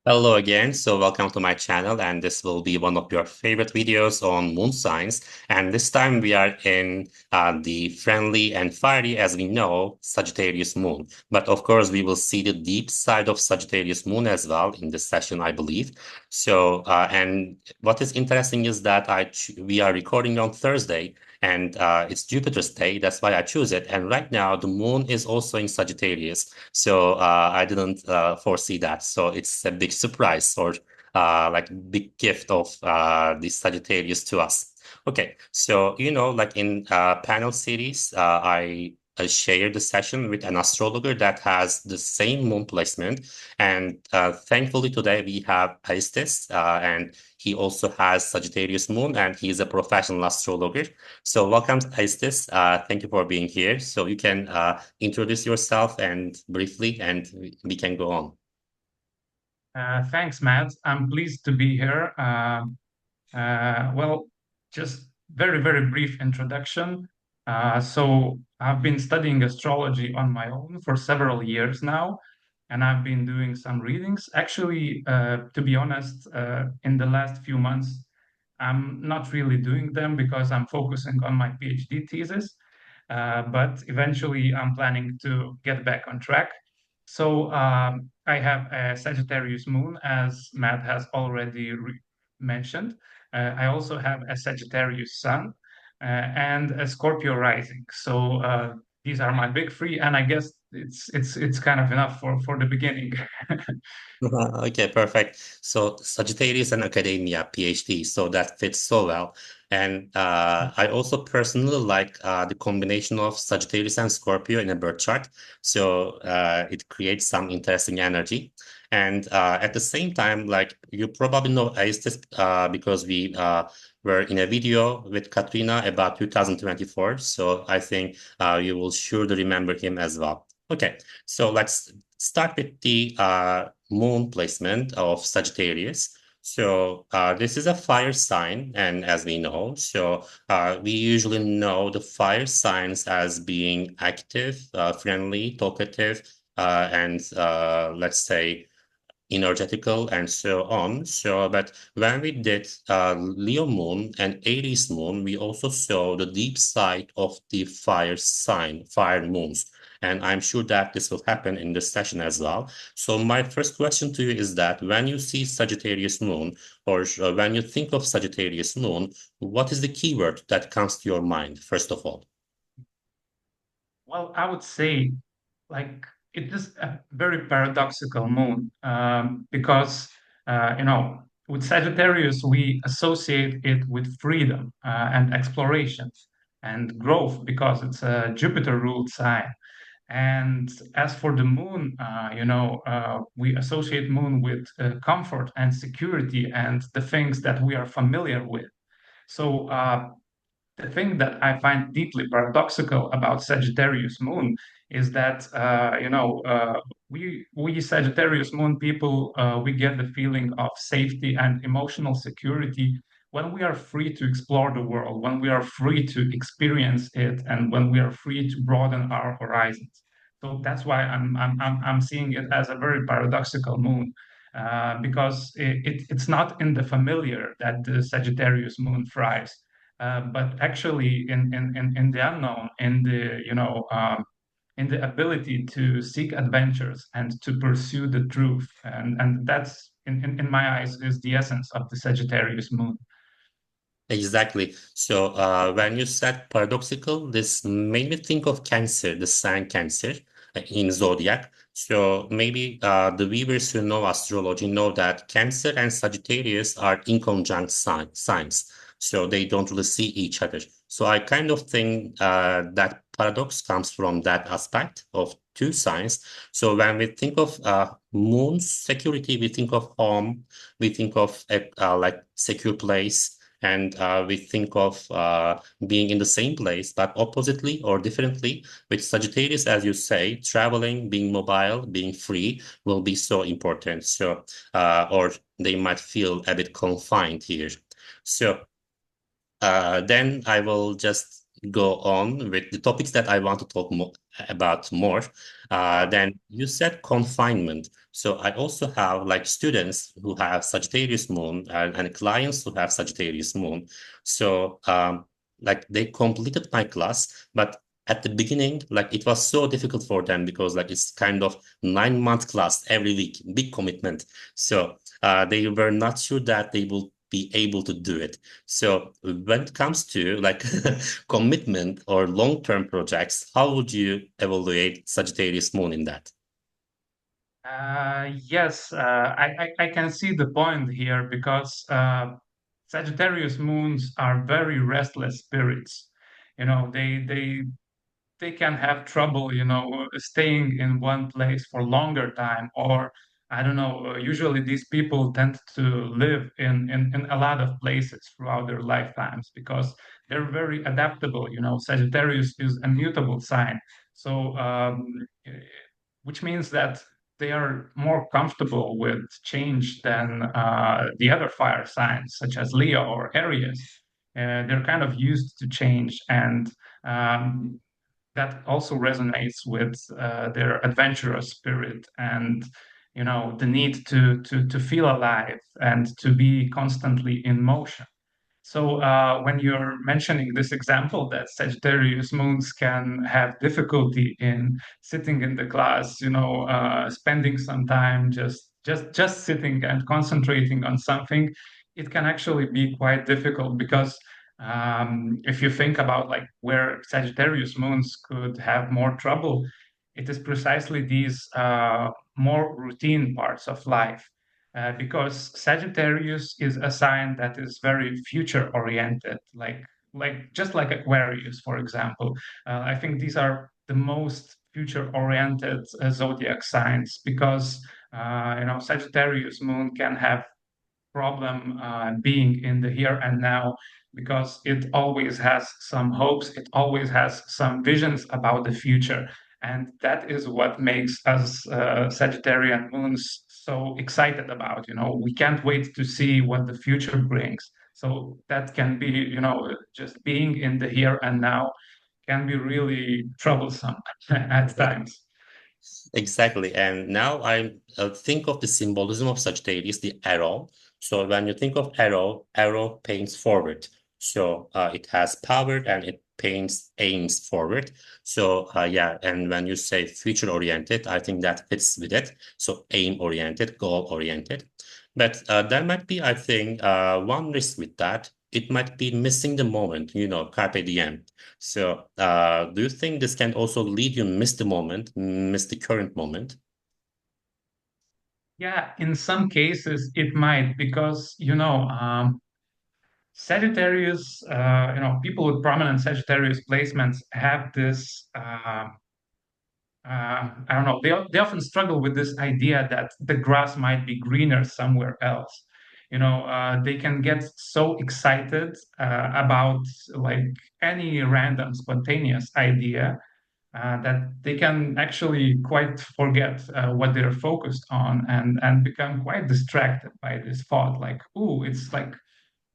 Hello again. So welcome to my channel, and this will be one of your favorite videos on moon signs. And this time we are in the friendly and fiery, as we know, Sagittarius moon. But of course, we will see the deep side of Sagittarius moon as well in this session, I believe. So, and what is interesting is that we are recording on Thursday, and it's Jupiter's day. That's why I choose it. And right now, the moon is also in Sagittarius. So I didn't foresee that. So it's a big surprise or like big gift of the Sagittarius to us. Okay, so like in panel series, I shared the session with an astrologer that has the same moon placement, and thankfully today we have Aistis, and he also has Sagittarius moon, and he's a professional astrologer. So welcome, Aistis. Thank you for being here. So you can introduce yourself and briefly, and we can go on. Thanks, Matt. I'm pleased to be here. Well, just very brief introduction. So I've been studying astrology on my own for several years now, and I've been doing some readings. Actually, to be honest, in the last few months, I'm not really doing them because I'm focusing on my PhD thesis. But eventually, I'm planning to get back on track. So I have a Sagittarius moon, as Matt has already mentioned. I also have a Sagittarius sun and a Scorpio rising. So these are my big three, and I guess it's kind of enough for the beginning. Okay, perfect. So Sagittarius and academia, PhD, so that fits so well. And I also personally like the combination of Sagittarius and Scorpio in a birth chart. So it creates some interesting energy. And at the same time, like you probably know Aistis because we were in a video with Katrina about 2024. So I think you will surely remember him as well. Okay, so let's start with the moon placement of Sagittarius. So this is a fire sign, and as we know, so we usually know the fire signs as being active, friendly, talkative, and let's say energetical and so on. So, but when we did Leo moon and Aries moon, we also saw the deep side of the fire sign, fire moons. And I'm sure that this will happen in this session as well. So my first question to you is that when you see Sagittarius moon, or when you think of Sagittarius moon, what is the keyword that comes to your mind, first of all? Well, I would say like it is a very paradoxical moon because with Sagittarius we associate it with freedom and exploration and growth because it's a Jupiter ruled sign. And as for the moon, we associate moon with comfort and security and the things that we are familiar with. So the thing that I find deeply paradoxical about Sagittarius moon is that we Sagittarius moon people we get the feeling of safety and emotional security when we are free to explore the world, when we are free to experience it, and when we are free to broaden our horizons. So that's why I'm seeing it as a very paradoxical moon. Because it's not in the familiar that the Sagittarius moon thrives, but actually in the unknown, in the ability to seek adventures and to pursue the truth, and that's in my eyes is the essence of the Sagittarius moon. Exactly. So when you said paradoxical, this made me think of Cancer, the sign Cancer in zodiac. So maybe the viewers who know astrology know that Cancer and Sagittarius are inconjunct signs. So they don't really see each other. So I kind of think that paradox comes from that aspect of two signs. So when we think of moon security, we think of home, we think of a like secure place, and we think of being in the same place, but oppositely or differently. With Sagittarius, as you say, traveling, being mobile, being free will be so important. So, or they might feel a bit confined here. So, then I will just go on with the topics that I want to talk more about more, Okay. then you said confinement. So I also have like students who have Sagittarius moon and clients who have Sagittarius moon. So like they completed my class, but at the beginning, like it was so difficult for them because like it's kind of 9 month class every week, big commitment. So they were not sure that they will be able to do it. So when it comes to like commitment or long-term projects, how would you evaluate Sagittarius moon in that? Yes, I can see the point here because Sagittarius moons are very restless spirits. You know, they can have trouble, staying in one place for longer time, or I don't know. Usually, these people tend to live in a lot of places throughout their lifetimes because they're very adaptable. You know, Sagittarius is a mutable sign, so which means that they are more comfortable with change than the other fire signs, such as Leo or Aries. They're kind of used to change, and um, that also resonates with their adventurous spirit and the need to feel alive and to be constantly in motion. So when you're mentioning this example that Sagittarius moons can have difficulty in sitting in the class, spending some time just sitting and concentrating on something, it can actually be quite difficult because if you think about like where Sagittarius moons could have more trouble, it is precisely these more routine parts of life because Sagittarius is a sign that is very future oriented, like just like Aquarius, for example. I think these are the most future oriented zodiac signs because Sagittarius moon can have problem being in the here and now because it always has some hopes, it always has some visions about the future. And that is what makes us Sagittarian moons so excited about. We can't wait to see what the future brings. So that can be, just being in the here and now can be really troublesome at times. Exactly. And now I think of the symbolism of Sagittarius, the arrow. So when you think of arrow, arrow paints forward. So it has power and it paints aims forward. So yeah, and when you say future oriented, I think that fits with it. So aim oriented, goal oriented. But there might be, I think, one risk with that. It might be missing the moment, carpe diem. So, do you think this can also lead you miss the moment, miss the current moment? Yeah, in some cases it might because Sagittarius, people with prominent Sagittarius placements have this. I don't know. They often struggle with this idea that the grass might be greener somewhere else. They can get so excited about like any random spontaneous idea that they can actually quite forget what they're focused on and become quite distracted by this thought. Like, ooh, it's like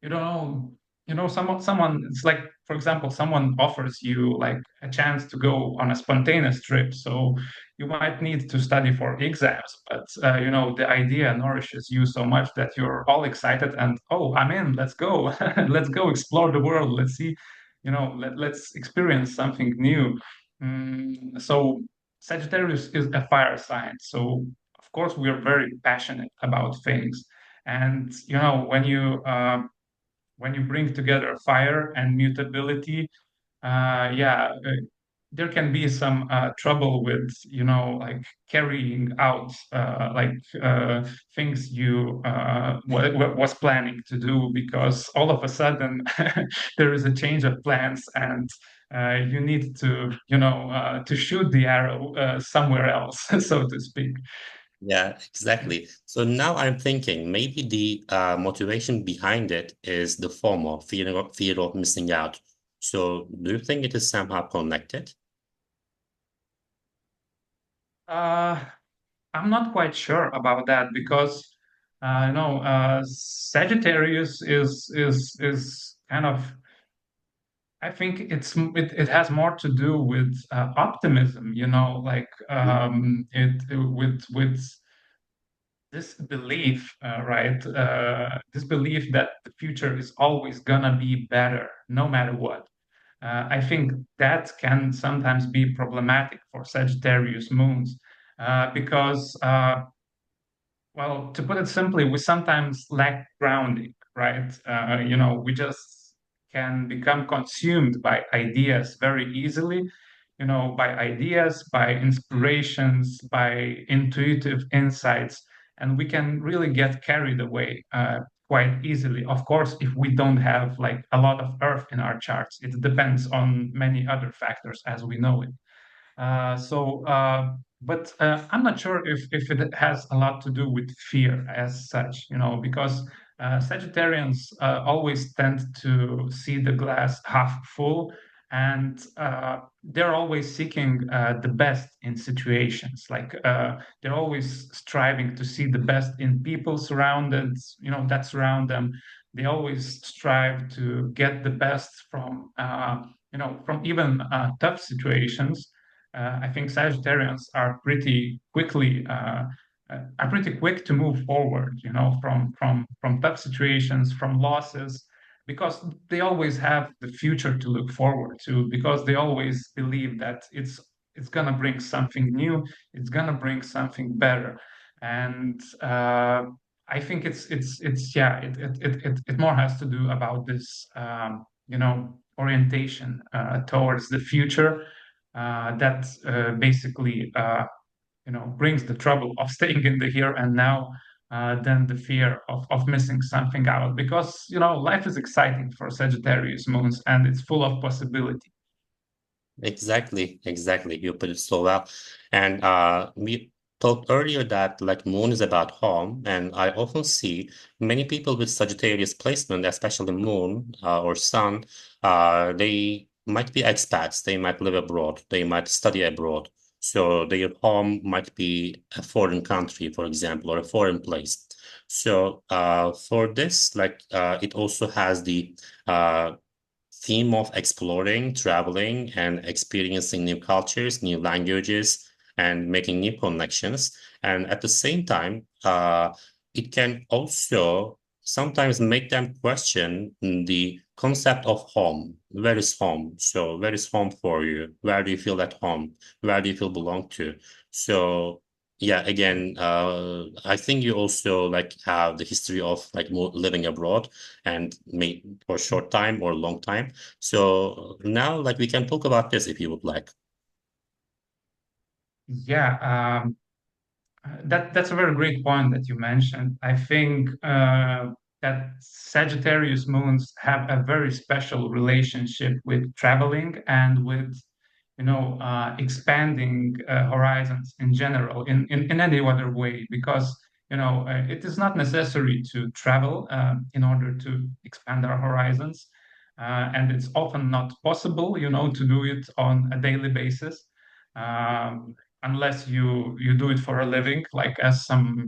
you don't know someone it's like for example someone offers you like a chance to go on a spontaneous trip, so you might need to study for exams, but the idea nourishes you so much that you're all excited and oh, I'm in, let's go. Let's go explore the world, let's see, let's experience something new. So Sagittarius is a fire sign, so of course we're very passionate about things. And when you bring together fire and mutability, yeah, there can be some trouble with, like carrying out things you was planning to do because all of a sudden there is a change of plans and you need to shoot the arrow somewhere else, so to speak. Yeah, exactly. So now I'm thinking maybe the motivation behind it is the FOMO, fear of missing out. So do you think it is somehow connected? Uh, I'm not quite sure about that because Sagittarius is kind of I think it has more to do with optimism, like with this belief, right? This belief that the future is always gonna be better, no matter what. I think that can sometimes be problematic for Sagittarius moons because well, to put it simply, we sometimes lack grounding, right? We just can become consumed by ideas very easily, by ideas, by inspirations, by intuitive insights, and we can really get carried away quite easily. Of course, if we don't have like a lot of earth in our charts, it depends on many other factors as we know it. But I'm not sure if it has a lot to do with fear as such, because Sagittarians always tend to see the glass half full, and they're always seeking the best in situations. Like they're always striving to see the best in people surrounded, that surround them. They always strive to get the best from even tough situations. I think Sagittarians are pretty quick to move forward, from tough situations, from losses, because they always have the future to look forward to, because they always believe that it's gonna bring something new, it's gonna bring something better, and I think it's yeah, it more has to do about this orientation towards the future that basically brings the trouble of staying in the here and now than the fear of missing something out, because life is exciting for Sagittarius moons and it's full of possibility. Exactly, exactly. You put it so well. And we talked earlier that like moon is about home, and I often see many people with Sagittarius placement, especially moon or sun, they might be expats, they might live abroad, they might study abroad. So their home might be a foreign country, for example, or a foreign place. So for this, like it also has the theme of exploring, traveling, and experiencing new cultures, new languages, and making new connections. And at the same time, it can also sometimes make them question the concept of home. Where is home? So, where is home for you? Where do you feel at home? Where do you feel belong to? So, yeah, again, I think you also like have the history of like living abroad and may for short time or long time. So now, like, we can talk about this if you would like. Yeah, that's a very great point that you mentioned. I think that Sagittarius moons have a very special relationship with traveling and with, expanding horizons in general, in any other way, because, it is not necessary to travel in order to expand our horizons. And it's often not possible, to do it on a daily basis. Unless you do it for a living, like as some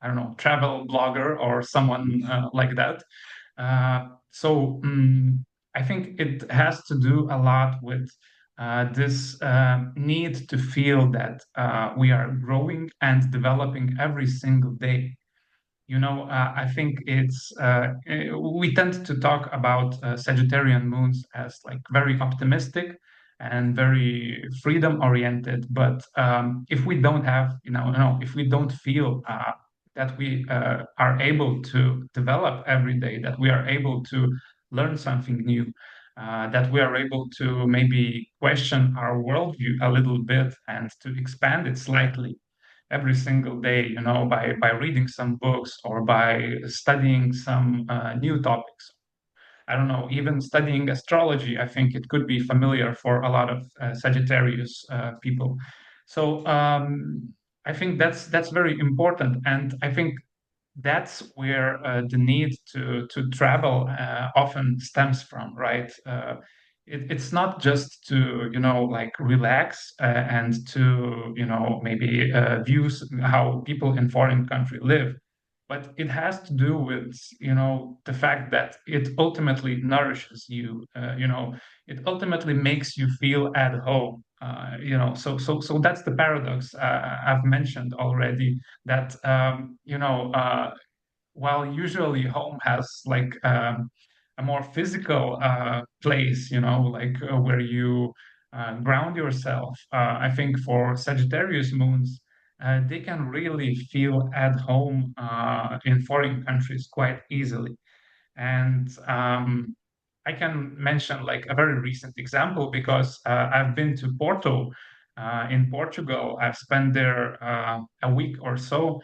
I don't know, travel blogger or someone like that. I think it has to do a lot with this need to feel that we are growing and developing every single day. I think we tend to talk about Sagittarian moons as like very optimistic and very freedom oriented. But if we don't have, no, if we don't feel that we are able to develop every day, that we are able to learn something new, that we are able to maybe question our worldview a little bit and to expand it slightly every single day, by reading some books or by studying some new topics. I don't know, even studying astrology, I think it could be familiar for a lot of Sagittarius people. So I think that's very important, and I think that's where the need to travel often stems from, right? It's not just to like relax and to maybe view how people in foreign country live, but it has to do with, the fact that it ultimately nourishes you. It ultimately makes you feel at home. So that's the paradox I've mentioned already. That while usually home has like a more physical place, like where you ground yourself. I think for Sagittarius moons, they can really feel at home in foreign countries quite easily. And I can mention like a very recent example because I've been to Porto in Portugal. I've spent there a week or so,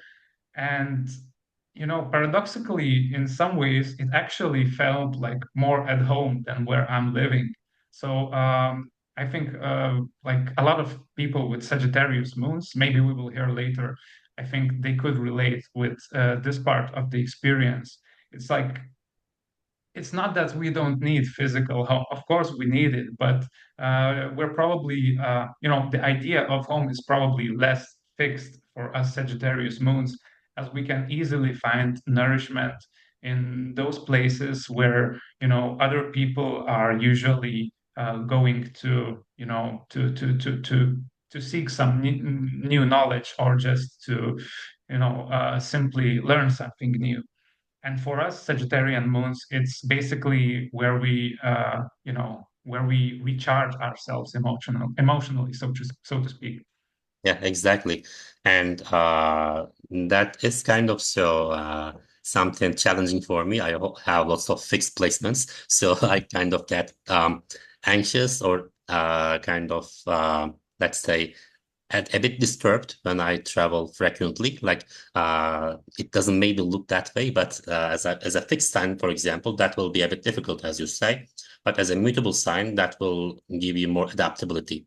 and paradoxically, in some ways, it actually felt like more at home than where I'm living. So I think like a lot of people with Sagittarius moons, maybe we will hear later, I think they could relate with this part of the experience. It's like it's not that we don't need physical home. Of course, we need it, but we're probably, the idea of home is probably less fixed for us Sagittarius moons, as we can easily find nourishment in those places where, other people are usually going to, to seek some new knowledge or just to, simply learn something new. And for us, Sagittarian moons, it's basically where we recharge ourselves emotionally, so to speak. Yeah, exactly. And that is kind of something challenging for me. Have lots of fixed placements, so I kind of get anxious or kind of let's say a bit disturbed when I travel frequently. Like it doesn't maybe look that way, but as a fixed sign, for example, that will be a bit difficult, as you say. But as a mutable sign, that will give you more adaptability.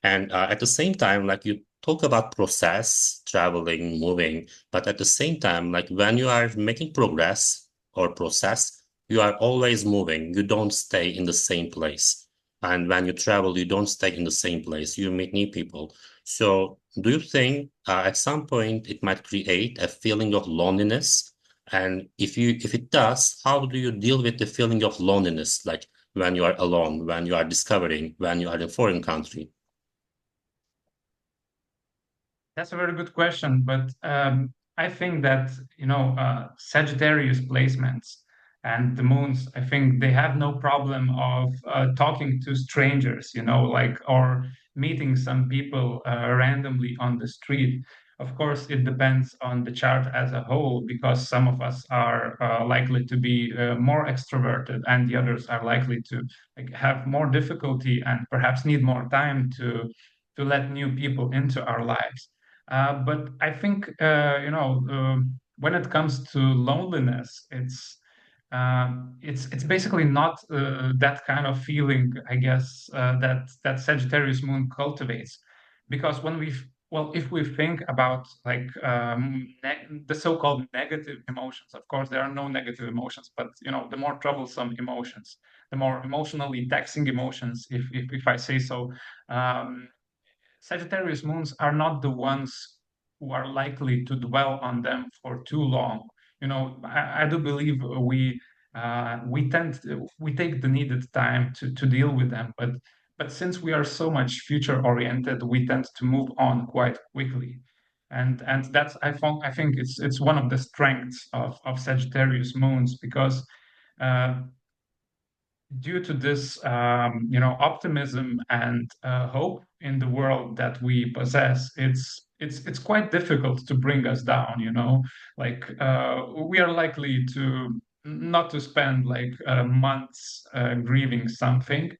And at the same time, like you talk about process, traveling, moving, but at the same time, like when you are making progress or process, you are always moving. You don't stay in the same place. And when you travel, you don't stay in the same place. You meet new people. So do you think at some point it might create a feeling of loneliness? And if it does, how do you deal with the feeling of loneliness? Like when you are alone, when you are discovering, when you are in a foreign country? That's a very good question, but I think that Sagittarius placements and the moons, I think they have no problem of talking to strangers, like or meeting some people randomly on the street. Of course, it depends on the chart as a whole, because some of us are likely to be more extroverted, and the others are likely to like have more difficulty and perhaps need more time to let new people into our lives. But I think when it comes to loneliness, it's basically not that kind of feeling, I guess, that Sagittarius moon cultivates, because if we think about like the so-called negative emotions, of course there are no negative emotions, but the more troublesome emotions, the more emotionally taxing emotions, if I say so. Um, Sagittarius moons are not the ones who are likely to dwell on them for too long. I do believe we take the needed time to deal with them, but since we are so much future oriented, we tend to move on quite quickly. And that's I think it's one of the strengths of Sagittarius moons, because uh, due to this, optimism and hope in the world that we possess, it's quite difficult to bring us down. Like we are likely to not to spend like months grieving something,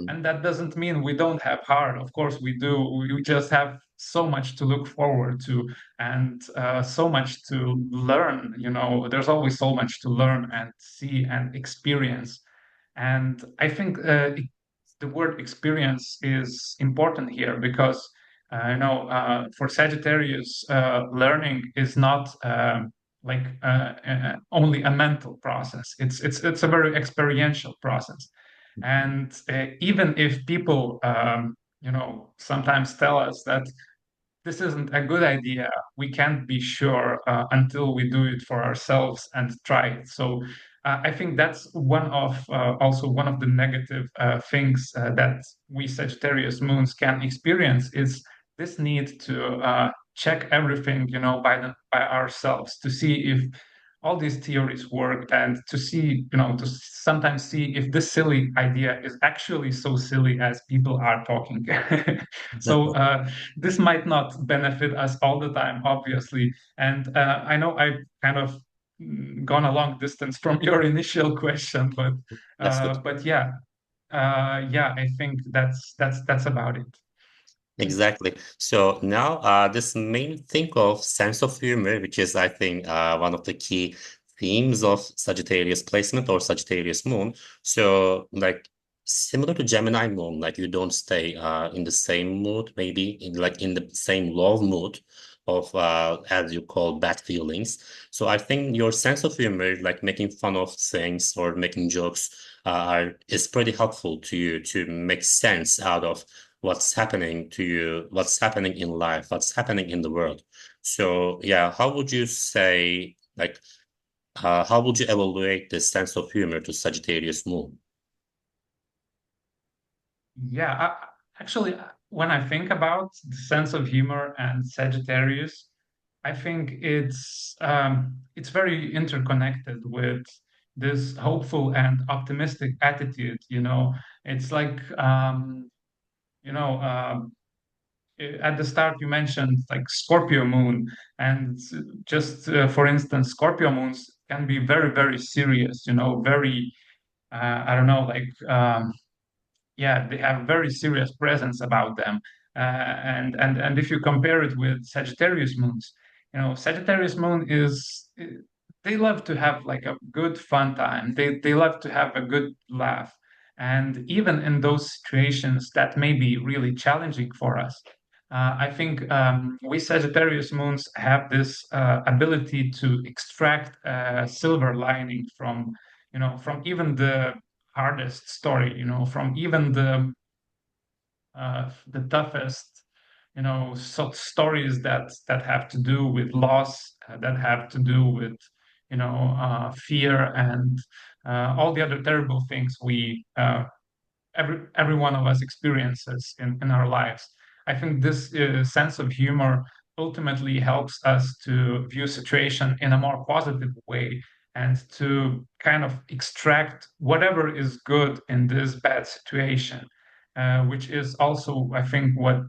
and that doesn't mean we don't have heart. Of course, we do. We just have so much to look forward to, and so much to learn. There's always so much to learn and see and experience, and I think the word experience is important here, because for Sagittarius, learning is not like only a mental process. It's a very experiential process, and even if people sometimes tell us that this isn't a good idea. We can't be sure until we do it for ourselves and try it. So I think that's one of also one of the negative things that we Sagittarius moons can experience is this need to check everything, by ourselves to see if all these theories work and to see, to sometimes see if this silly idea is actually so silly as people are talking. So this might not benefit us all the time, obviously. And I know I've kind of gone a long distance from your initial question, That's good. but yeah, yeah, I think that's about it. Exactly. So now, this main thing of sense of humor, which is, I think, one of the key themes of Sagittarius placement or Sagittarius moon. So, like, similar to Gemini moon, like you don't stay in the same mood, maybe in the same love mood of as you call bad feelings. So I think your sense of humor, like making fun of things or making jokes, is pretty helpful to you to make sense out of what's happening to you, what's happening in life, what's happening in the world. So yeah, how would you say, like, how would you evaluate the sense of humor to Sagittarius moon? Yeah, actually, when I think about the sense of humor and Sagittarius, I think it's very interconnected with this hopeful and optimistic attitude. It's like you know, at the start you mentioned like Scorpio moon, and just for instance, Scorpio moons can be very, very serious. Very I don't know, like yeah, they have very serious presence about them. And if you compare it with Sagittarius moons, Sagittarius moon is they love to have like a good fun time. They love to have a good laugh, and even in those situations that may be really challenging for us. I think we Sagittarius moons have this ability to extract a silver lining from even the hardest story, from even the toughest, stories that have to do with loss, that have to do with, fear and all the other terrible things every one of us experiences in our lives. I think this sense of humor ultimately helps us to view situation in a more positive way and to kind of extract whatever is good in this bad situation, which is also, I think, what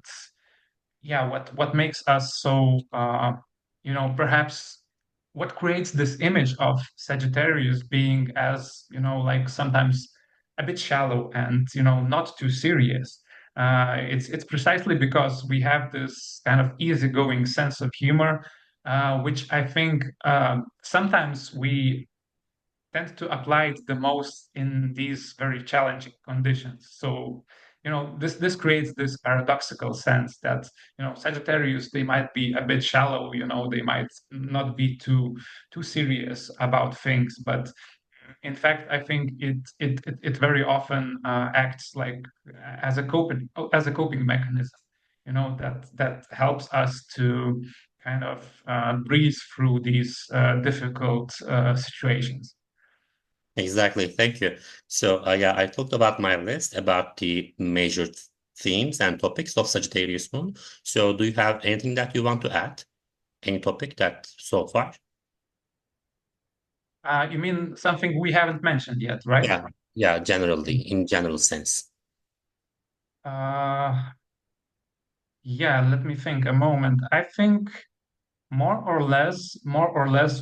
makes us so perhaps what creates this image of Sagittarius being as like sometimes a bit shallow and not too serious. It's precisely because we have this kind of easygoing sense of humor, which I think sometimes we tend to apply it the most in these very challenging conditions. So, this creates this paradoxical sense that Sagittarius, they might be a bit shallow, they might not be too serious about things, but in fact, I think it very often acts like as a coping mechanism, that helps us to kind of breathe through these difficult situations. Exactly. Thank you. So, yeah, I talked about my list about the major themes and topics of Sagittarius moon. So, do you have anything that you want to add? Any topic that so far? You mean something we haven't mentioned yet, right? Yeah, yeah, generally, in general sense. Uh, yeah, let me think a moment. I think more or less,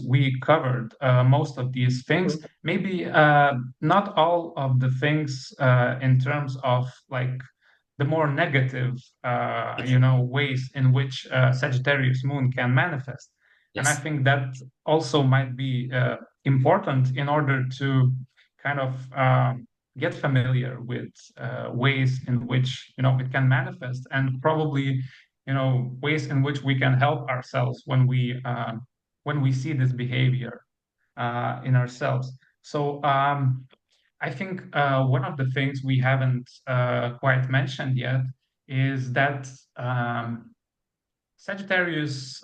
we covered most of these things. Maybe not all of the things in terms of like the more negative, Yes. ways in which Sagittarius moon can manifest. And I Yes. think that also might be important in order to kind of get familiar with ways in which it can manifest, and probably ways in which we can help ourselves when we see this behavior in ourselves. So I think one of the things we haven't quite mentioned yet is that Sagittarius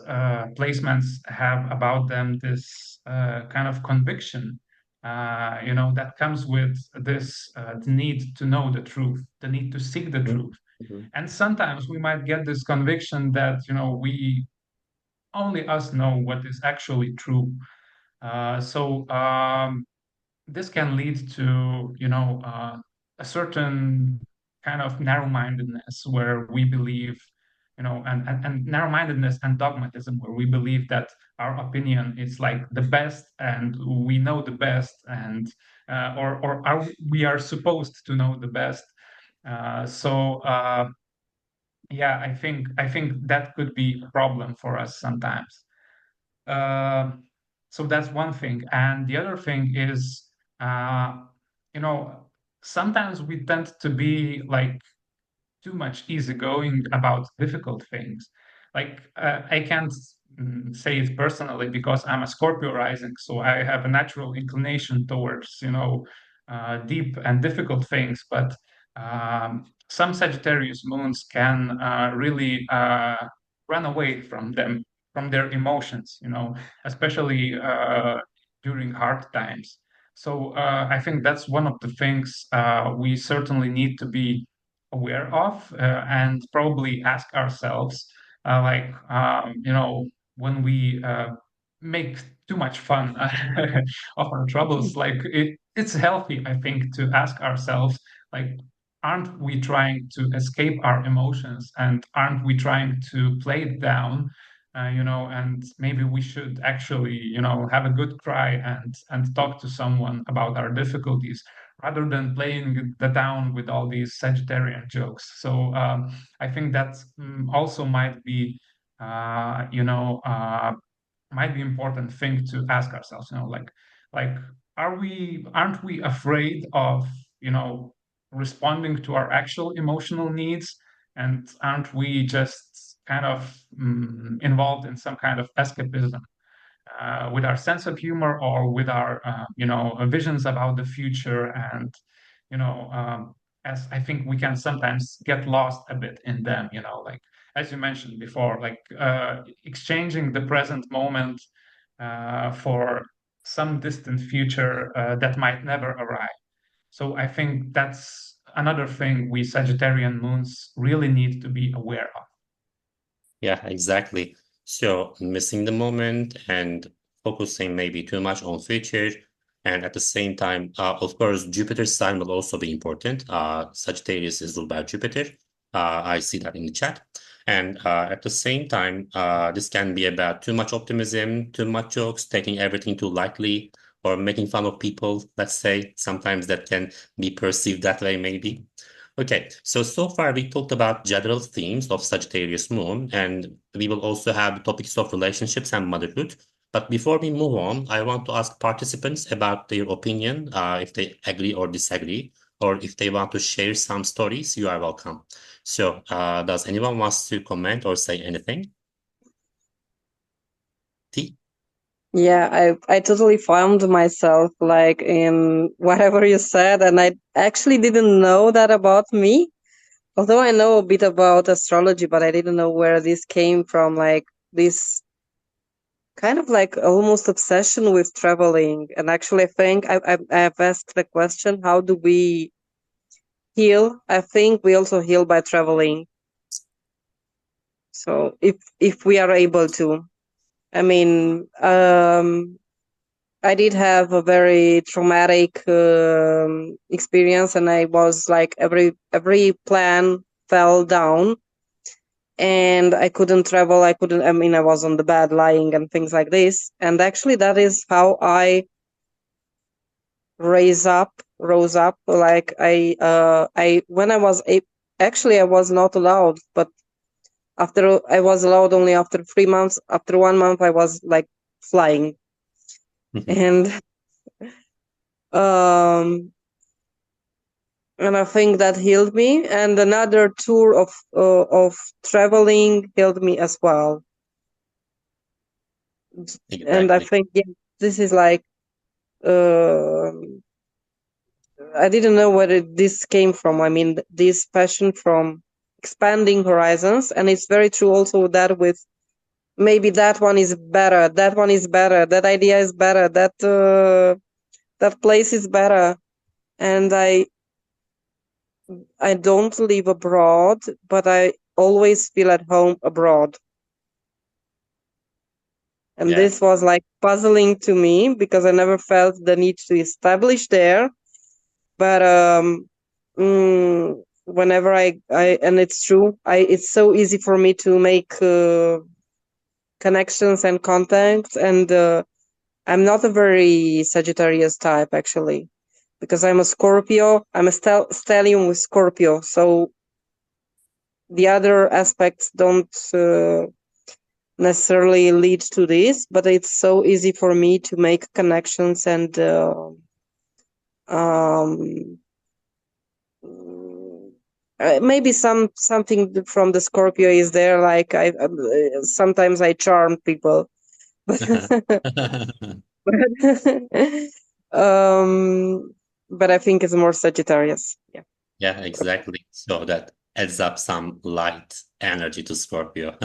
placements have about them this kind of conviction, that comes with this the need to know the truth, the need to seek the truth. Mhm. And sometimes we might get this conviction that, we only us know what is actually true. So this can lead to, a certain kind of narrow-mindedness where we believe, and narrow-mindedness and dogmatism where we believe that our opinion is like the best and we know the best, and we are supposed to know the best. So yeah, I think that could be a problem for us sometimes. Um, so that's one thing. And the other thing is, uh, you know, sometimes we tend to be like too much easygoing about difficult things. Like I can't say it personally because I'm a Scorpio rising, so I have a natural inclination towards, deep and difficult things. But some Sagittarius moons can really run away from them, from their emotions, especially during hard times. So I think that's one of the things we certainly need to be aware of, and probably ask ourselves, like, when we make too much fun of our troubles, like it's healthy, I think, to ask ourselves, like, aren't we trying to escape our emotions, and aren't we trying to play it down? And maybe we should actually, have a good cry and talk to someone about our difficulties, rather than playing the down with all these Sagittarian jokes. So I think that also uh, you know, uh, might be important thing to ask ourselves. Like, aren't we afraid of, responding to our actual emotional needs, and aren't we just kind of involved in some kind of escapism? With our sense of humor, or with our visions about the future, and you know as I think we can sometimes get lost a bit in them, like, as you mentioned before, like exchanging the present moment for some distant future that might never arrive. So I think that's another thing we Sagittarian moons really need to be aware of. Yeah, exactly. So missing the moment and focusing maybe too much on future. And at the same time, of course, Jupiter's sign will also be important. Sagittarius is ruled by Jupiter. I see that in the chat. And at the same time, this can be about too much optimism, too much jokes, taking everything too lightly, or making fun of people, let's say. Sometimes that can be perceived that way, maybe. Okay, so far we talked about general themes of Sagittarius moon, and we will also have topics of relationships and motherhood. But before we move on, I want to ask participants about their opinion, if they agree or disagree, or if they want to share some stories, you are welcome. So, does anyone wants to comment or say anything? T? Yeah, I totally found myself like in whatever you said, and I actually didn't know that about me. Although I know a bit about astrology, but I didn't know where this came from, like this kind of like almost obsession with traveling. And actually, I think I have asked the question, how do we heal? I think we also heal by traveling. So if we are able to, I mean, I did have a very traumatic experience, and I was like every plan fell down, and I couldn't travel. I couldn't. I mean, I was on the bed lying and things like this. And actually, that is how I rose up. Like I when I was actually I was not allowed, but after I was allowed only after 3 months. After 1 month, I was like flying, Mhm. and um and I think that healed me. And another tour of traveling healed me as well. And I Exactly. think, yeah, this is like uh, I didn't know where this came from. I mean, this passion from. expanding horizons. And it's very true also that with maybe that one is better, that one is better, that idea is better, that place is better. And I don't live abroad, but I always feel at home abroad. And Yeah. this was like puzzling to me because I never felt the need to establish there. But whenever I and it's true, it's so easy for me to make connections and contacts. And I'm not a very Sagittarius type actually, because I'm a Scorpio. I'm a stallion with Scorpio, so the other aspects don't necessarily lead to this, but it's so easy for me to make connections and um, maybe something from the Scorpio is there. Like I sometimes I charm people, but um, but I think it's more Sagittarius. Yeah. Yeah, exactly. So that adds up some light energy to Scorpio,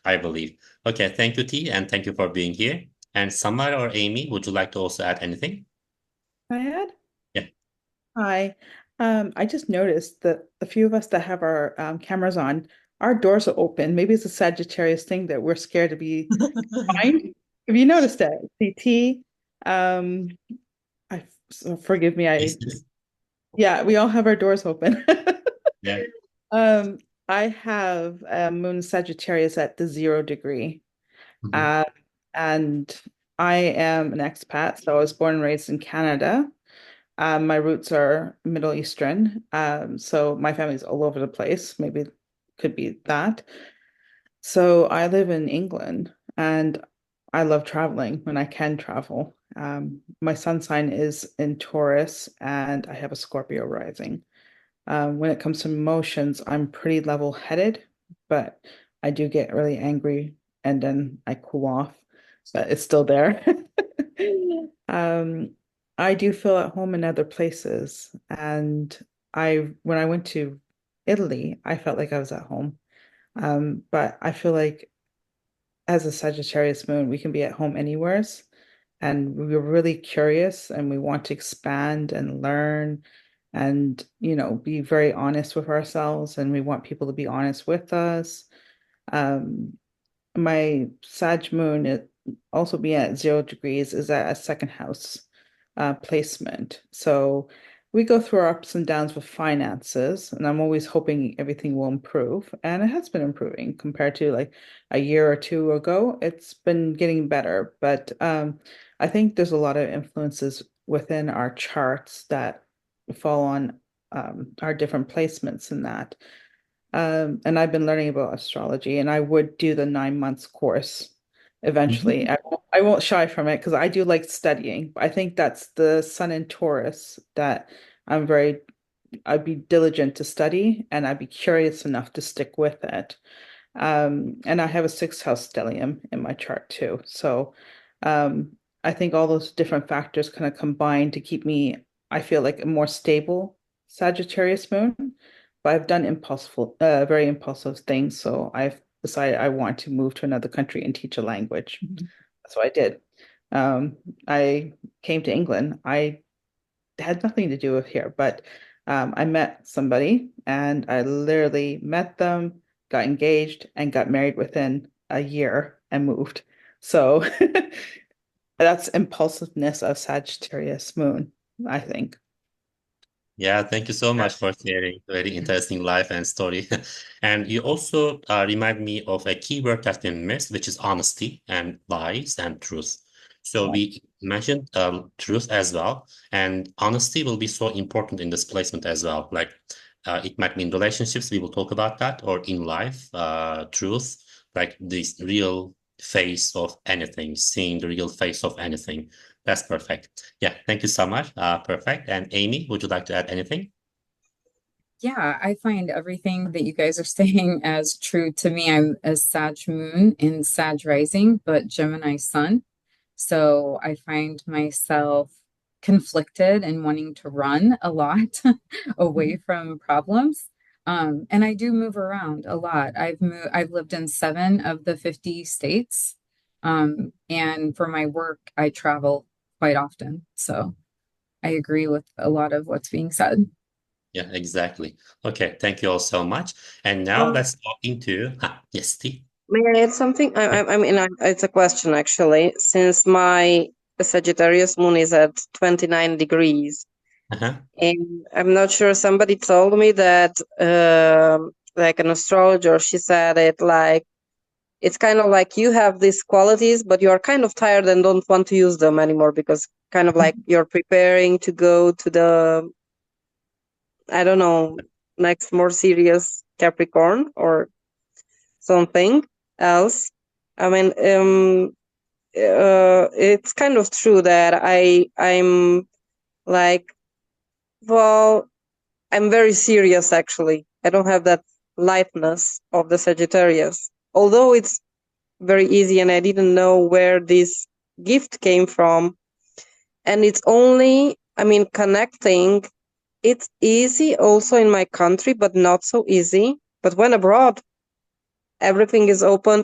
I believe. Okay, thank you, T, and thank you for being here. And Samar or Amy, would you like to also add anything? I had? Yeah. Hi. I just noticed that the few of us that have our cameras on, our doors are open. Maybe it's a Sagittarius thing that we're scared to be confined. Have you noticed that? CT, um, so forgive me, yeah, we all have our doors open. Yeah. Um, I have moon Sagittarius at the 0 degree. Mhm. Uh, and I am an expat, so I was born and raised in Canada. My roots are Middle Eastern, so my family's all over the place. Maybe could be that. So I live in England, and I love traveling when I can travel. My sun sign is in Taurus, and I have a Scorpio rising. When it comes to emotions, I'm pretty level-headed, but I do get really angry and then I cool off, but it's still there. Um, I do feel at home in other places, and when I went to Italy, I felt like I was at home. But I feel like as a Sagittarius moon, we can be at home anywheres, and we're really curious and we want to expand and learn and, be very honest with ourselves, and we want people to be honest with us. Um, my Sag moon, it also being at 0 degrees, is at a second house placement. So we go through our ups and downs with finances, and I'm always hoping everything will improve. And it has been improving compared to like a year or two ago. It's been getting better, but I think there's a lot of influences within our charts that fall on our different placements in that. And I've been learning about astrology, and I would do the 9 months course eventually. Mhm. I won't shy from it because I do like studying. I think that's the sun in Taurus that I'd be diligent to study, and I'd be curious enough to stick with it. And I have a sixth house stellium in my chart too. So um, I think all those different factors kind of combine to keep me, I feel like a more stable Sagittarius moon. But I've done very impulsive things. So I've decided I want to move to another country and teach a language. That's what I did. I came to England. I had nothing to do with here, but I met somebody and I literally met them, got engaged, and got married within a year and moved. So that's impulsiveness of Sagittarius moon, I think. Yeah, thank you so much for sharing very interesting life and story. And you also remind me of a keyword that's been missed, which is honesty and lies and truth. So we mentioned truth as well, and honesty will be so important in this placement as well. Like it might be in relationships, we will talk about that, or in life, truth, like this real face of anything, seeing the real face of anything. That's perfect. Yeah, thank you so much. Perfect. And Amy, would you like to add anything? Yeah, I find everything that you guys are saying as true to me. I'm a Sag moon in Sag rising, but Gemini sun. So I find myself conflicted and wanting to run a lot away from problems. And I do move around a lot. I've lived in 7 of the 50 states. And for my work, I travel quite often. So I agree with a lot of what's being said. Yeah, exactly. Okay, thank you all so much. And now Um, let's talk into yes, Steve. may I add something? Yeah. It's a question actually. Since my Sagittarius moon is at 29 degrees, Uh-huh. and I'm not sure, somebody told me that, like an astrologer, she said it like, it's kind of like you have these qualities, but you are kind of tired and don't want to use them anymore because kind of like you're preparing to go to the, I don't know, next more serious Capricorn or something else. I mean, it's kind of true that I'm like, well, I'm very serious actually. I don't have that lightness of the Sagittarius. Although it's very easy and I didn't know where this gift came from. And it's only, I mean, connecting, it's easy also in my country, but not so easy. But when abroad, everything is open.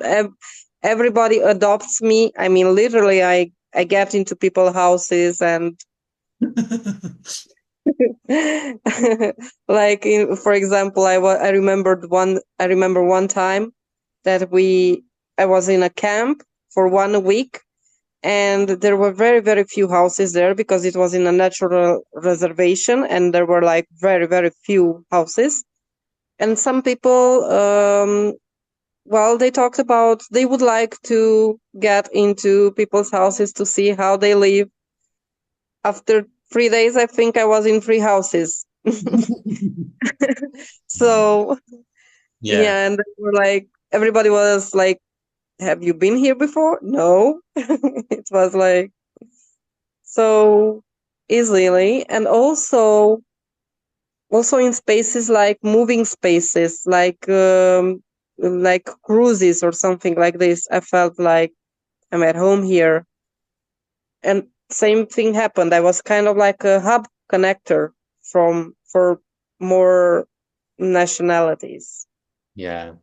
Everybody adopts me. I mean, literally, I get into people's houses and like for example, I remember one time that I was in a camp for 1 week, and there were very very few houses there because it was in a natural reservation, and there were like very very few houses. And some people, well, they talked about they would like to get into people's houses to see how they live. After 3 days, I think I was in 3 houses. So Yeah. yeah, and they were like, everybody was like, "Have you been here before?" No. It was like so easily, and also in spaces like moving spaces, like cruises or something like this. I felt like I'm at home here, and same thing happened. I was kind of like a hub connector for more nationalities. Yeah.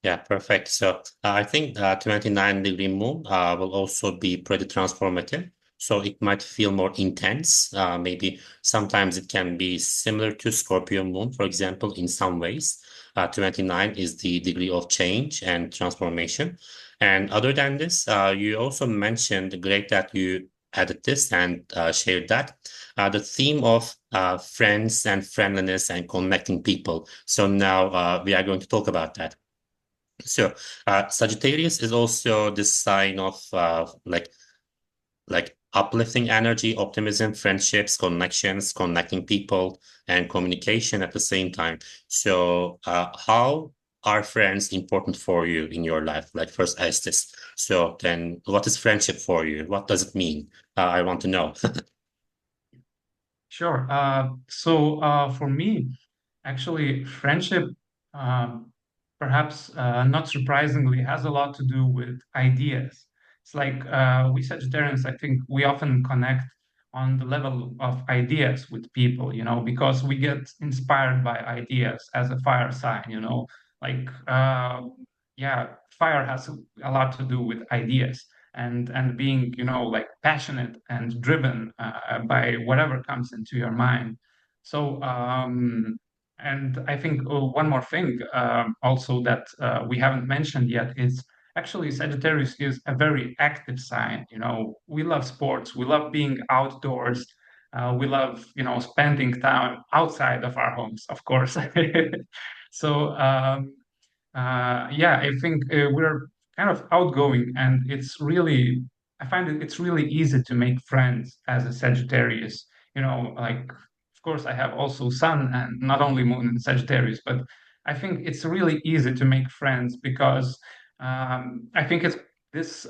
Yeah, perfect. So I think 29-degree moon will also be pretty transformative. So it might feel more intense. Maybe sometimes it can be similar to Scorpio moon, for example, in some ways. 29 is the degree of change and transformation. And other than this, you also mentioned, great that you added this and shared that, the theme of friends and friendliness and connecting people. So now we are going to talk about that. So, Sagittarius is also this sign of like uplifting energy, optimism, friendships, connections, connecting people, and communication at the same time. So, how are friends important for you in your life? Like first, Aistis. So then, what is friendship for you? What does it mean? I want to know. Sure. So for me, actually, friendship, um, perhaps not surprisingly, has a lot to do with ideas. It's like we Sagittarians, I think we often connect on the level of ideas with people, because we get inspired by ideas as a fire sign, like, yeah, fire has a lot to do with ideas and being, like passionate and driven by whatever comes into your mind. So, and I think one more thing also that we haven't mentioned yet is actually Sagittarius is a very active sign. We love sports, we love being outdoors, we love, spending time outside of our homes, of course. So, yeah, I think we're kind of outgoing, and I find it's really easy to make friends as a Sagittarius. Like, of course, I have also Sun and not only Moon in Sagittarius, but I think it's really easy to make friends because I think it's this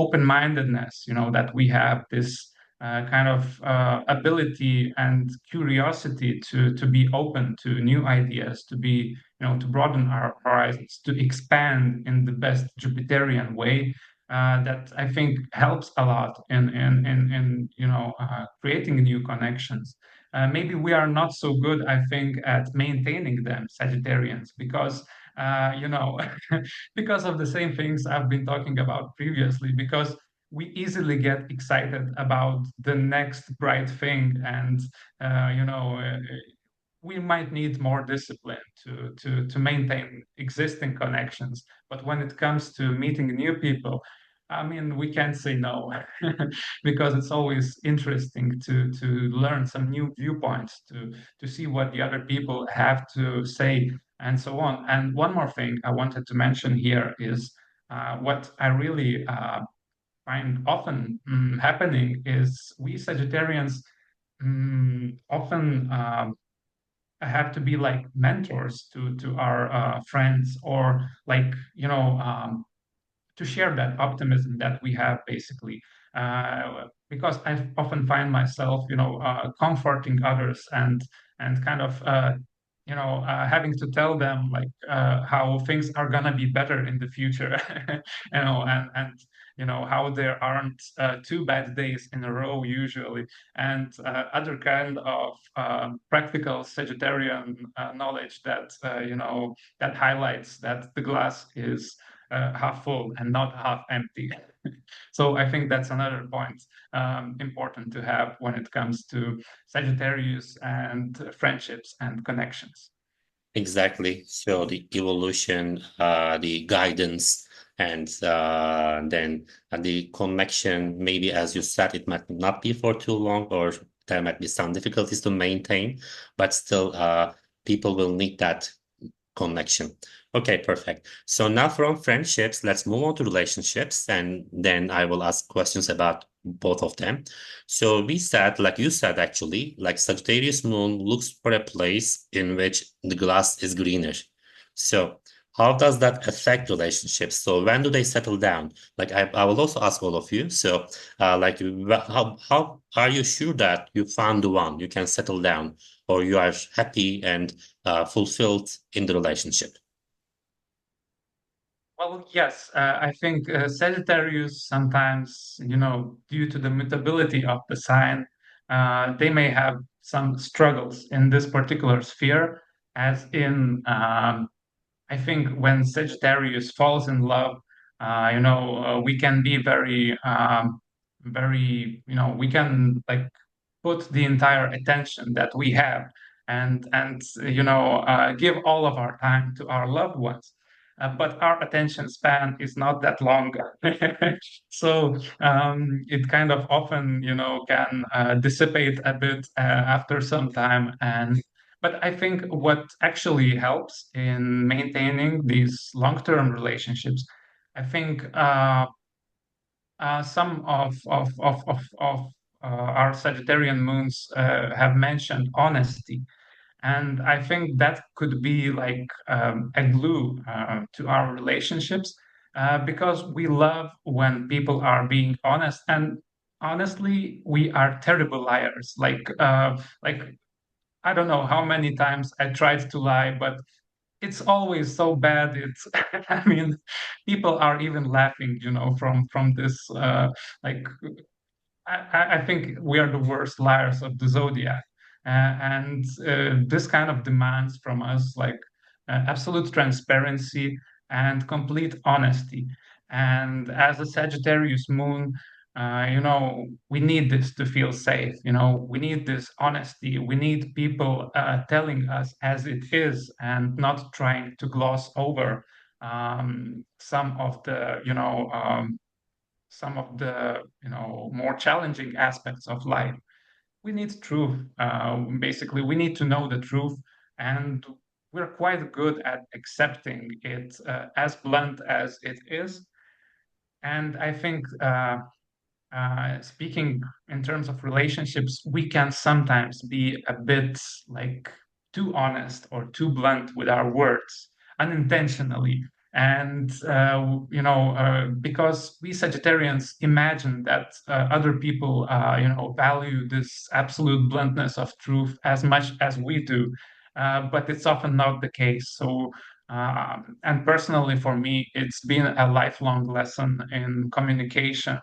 open-mindedness, that we have, this kind of ability and curiosity to be open to new ideas, to broaden our horizons, to expand in the best Jupiterian way. That I think helps a lot in creating new connections. maybe we are not so good, I think, at maintaining them, Sagittarians, because because of the same things I've been talking about previously, because we easily get excited about the next bright thing, and we might need more discipline to maintain existing connections. But when it comes to meeting new people, I mean, we can't say no because it's always interesting to learn some new viewpoints, to see what the other people have to say, and so on. And one more thing I wanted to mention here is what I really find often happening is we Sagittarians often have to be like mentors to our friends, or like to share that optimism that we have, basically, because I often find myself comforting others, and kind of having to tell them like how things are gonna be better in the future, and how there aren't two bad days in a row usually, and other kind of practical Sagittarian knowledge that that highlights that the glass is half full and not half empty. So I think that's another point important to have when it comes to Sagittarius and friendships and connections. Exactly. So the evolution, the guidance, and then the connection, maybe as you said, it might not be for too long, or there might be some difficulties to maintain, but still, people will need that connection. Okay, perfect. So now from friendships, let's move on to relationships, and then I will ask questions about both of them. So we said, like you said, actually, like Sagittarius moon looks for a place in which the grass is greener. So how does that affect relationships? So when do they settle down? Like I will also ask all of you. So like how are you sure that you found the one you can settle down, or you are happy and fulfilled in the relationship? Well, yes, I think Sagittarius sometimes, due to the mutability of the sign, they may have some struggles in this particular sphere, as in, I think when Sagittarius falls in love, we can be very, we can like put the entire attention that we have, and give all of our time to our loved ones, but our attention span is not that long. So it kind of often can dissipate a bit after some time. And but I think what actually helps in maintaining these long-term relationships, I think some of our Sagittarian moons have mentioned honesty. And I think that could be like a glue to our relationships, because we love when people are being honest. And honestly, we are terrible liars. Like I don't know how many times I tried to lie, but it's always so bad. It's, I mean, people are even laughing, from this. Like, I think we are the worst liars of the zodiac, and this kind of demands from us like absolute transparency and complete honesty. And as a Sagittarius moon, we need this to feel safe. We need this honesty. We need people telling us as it is, and not trying to gloss over some of the more challenging aspects of life. We need truth. Basically, we need to know the truth, and we're quite good at accepting it as blunt as it is. And I think speaking in terms of relationships, we can sometimes be a bit like too honest or too blunt with our words unintentionally. And, because we Sagittarians imagine that other people, value this absolute bluntness of truth as much as we do. But it's often not the case. So, and personally for me, it's been a lifelong lesson in communication,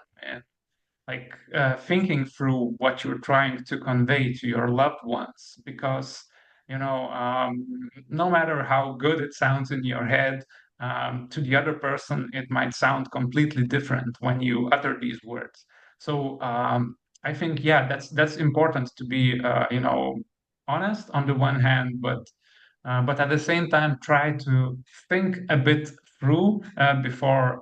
thinking through what you're trying to convey to your loved ones, because no matter how good it sounds in your head, to the other person it might sound completely different when you utter these words. So I think, yeah, that's important to be honest on the one hand, but at the same time try to think a bit through before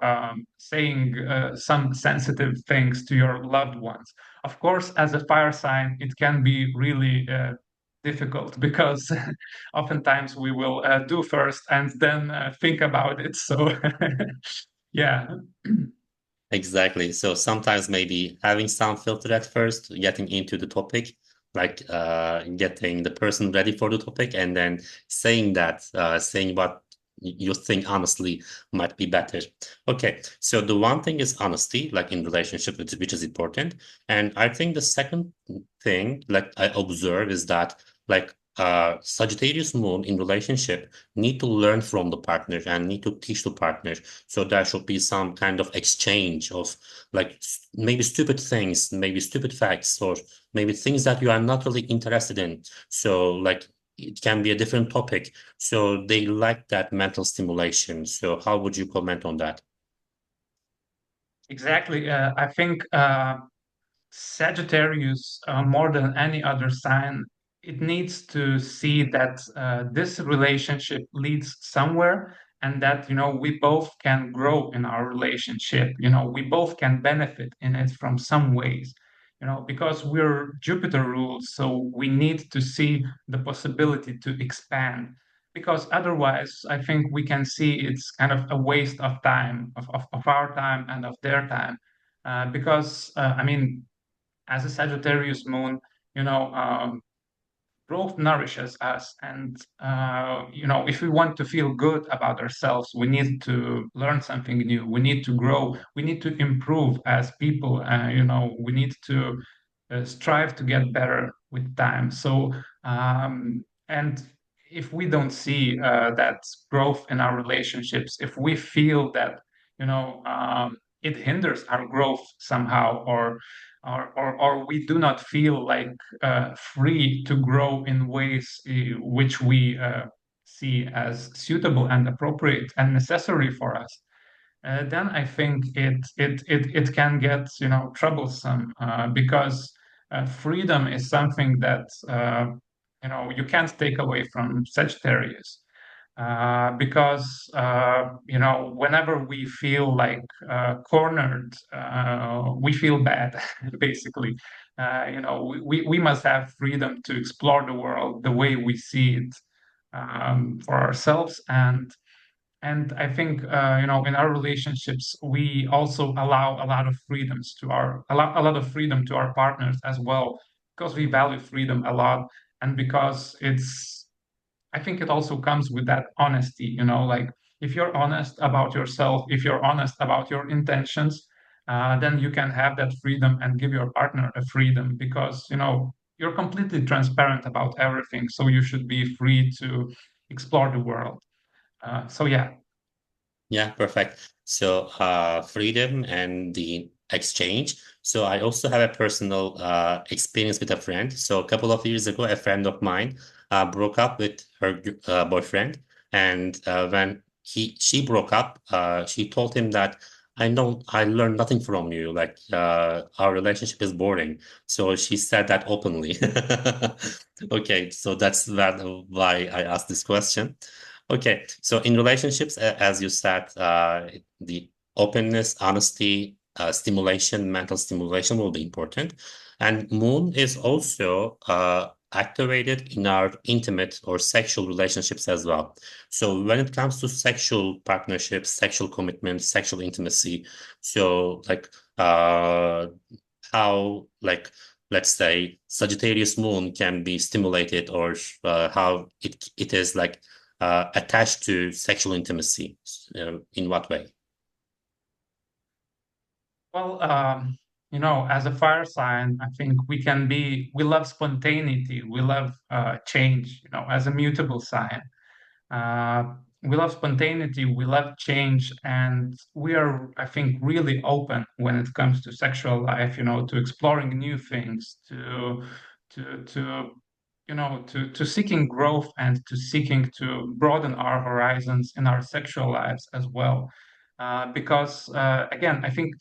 saying some sensitive things to your loved ones. Of course, as a fire sign, it can be really difficult because oftentimes we will do first and then think about it. So, yeah. Exactly. So sometimes maybe having some filter at first, getting into the topic, like getting the person ready for the topic, and then saying that, saying what you think honestly might be better. Okay. So the one thing is honesty, like in relationship, which is important. And I think the second thing, like I observe, is that like Sagittarius moon in relationship need to learn from the partner and need to teach the partner. So there should be some kind of exchange of like maybe stupid things, maybe stupid facts, or maybe things that you are not really interested in. So like it can be a different topic. So they like that mental stimulation. So how would you comment on that? Exactly. I think Sagittarius, more than any other sign, it needs to see that this relationship leads somewhere, and that we both can grow in our relationship. We both can benefit in it from some ways. Because we're Jupiter ruled, so we need to see the possibility to expand. Because otherwise, I think we can see it's kind of a waste of time, of our time and of their time. Because I mean, as a Sagittarius moon, you know, um, growth nourishes us. And, if we want to feel good about ourselves, we need to learn something new. We need to grow. We need to improve as people. We need to strive to get better with time. So, and if we don't see that growth in our relationships, if we feel that, it hinders our growth somehow, or we do not feel like free to grow in ways which we see as suitable and appropriate and necessary for us, then I think it can get troublesome, because freedom is something that you can't take away from Sagittarius. Because whenever we feel like cornered, we feel bad, basically. We must have freedom to explore the world the way we see it, for ourselves. And I think in our relationships we also allow a lot of freedoms to our a lot of freedom to our partners as well, because we value freedom a lot, and because I think it also comes with that honesty, like if you're honest about yourself, if you're honest about your intentions, then you can have that freedom and give your partner a freedom, because, you're completely transparent about everything. So you should be free to explore the world. So yeah. Yeah, perfect. So, freedom and the exchange. So, I also have a personal experience with a friend. So, a couple of years ago, a friend of mine broke up with her boyfriend, and when she broke up, she told him that I know I learned nothing from you. Like, our relationship is boring. So she said that openly. Okay, so that's why I asked this question. Okay, so in relationships, as you said, the openness, honesty, stimulation, mental stimulation will be important. And moon is also activated in our intimate or sexual relationships as well. So when it comes to sexual partnerships, sexual commitment, sexual intimacy, so like how like let's say Sagittarius moon can be stimulated, or how it is like attached to sexual intimacy. In what way? Well, as a fire sign, I think we love spontaneity, we love change, as a mutable sign. Uh, we love spontaneity, we love change, and we are, I think, really open when it comes to sexual life, to exploring new things, to to seeking growth and to seeking to broaden our horizons in our sexual lives as well. Because again, I think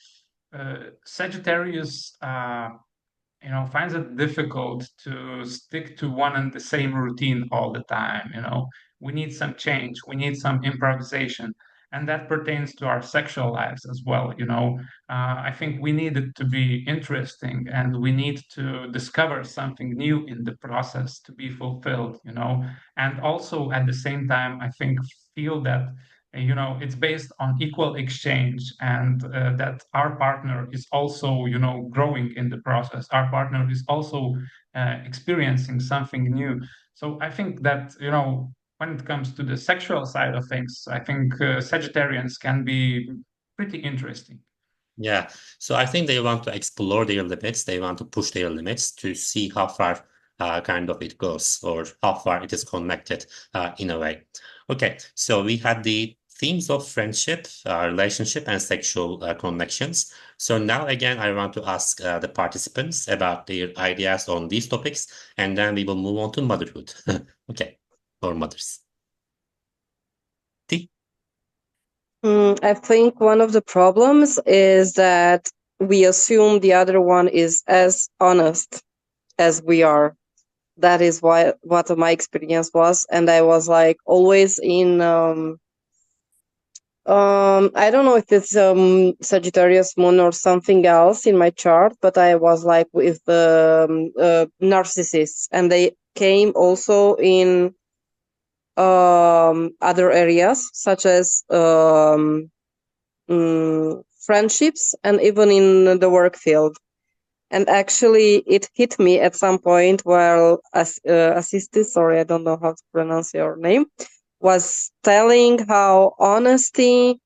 Sagittarius finds it difficult to stick to one and the same routine all the time. We need some change, we need some improvisation. And that pertains to our sexual lives as well. I think we need it to be interesting and we need to discover something new in the process to be fulfilled. And also at the same time, I think feel that it's based on equal exchange and that our partner is also growing in the process, our partner is also experiencing something new. So I think that when it comes to the sexual side of things, I think Sagittarians can be pretty interesting. Yeah. So I think they want to explore their limits. They want to push their limits to see how far kind of it goes or how far it is connected in a way. Okay. So we had the themes of friendship, relationship, and sexual connections. So now again, I want to ask the participants about their ideas on these topics, and then we will move on to motherhood. Okay. For mothers. T? I think one of the problems is that we assume the other one is as honest as we are. That is what my experience was, and I was like always in I don't know if it's Sagittarius moon or something else in my chart, but I was like with the narcissists, and they came also in other areas such as friendships and even in the work field. And actually, it hit me at some point while Aistis, sorry, I don't know how to pronounce your name, was telling how honesty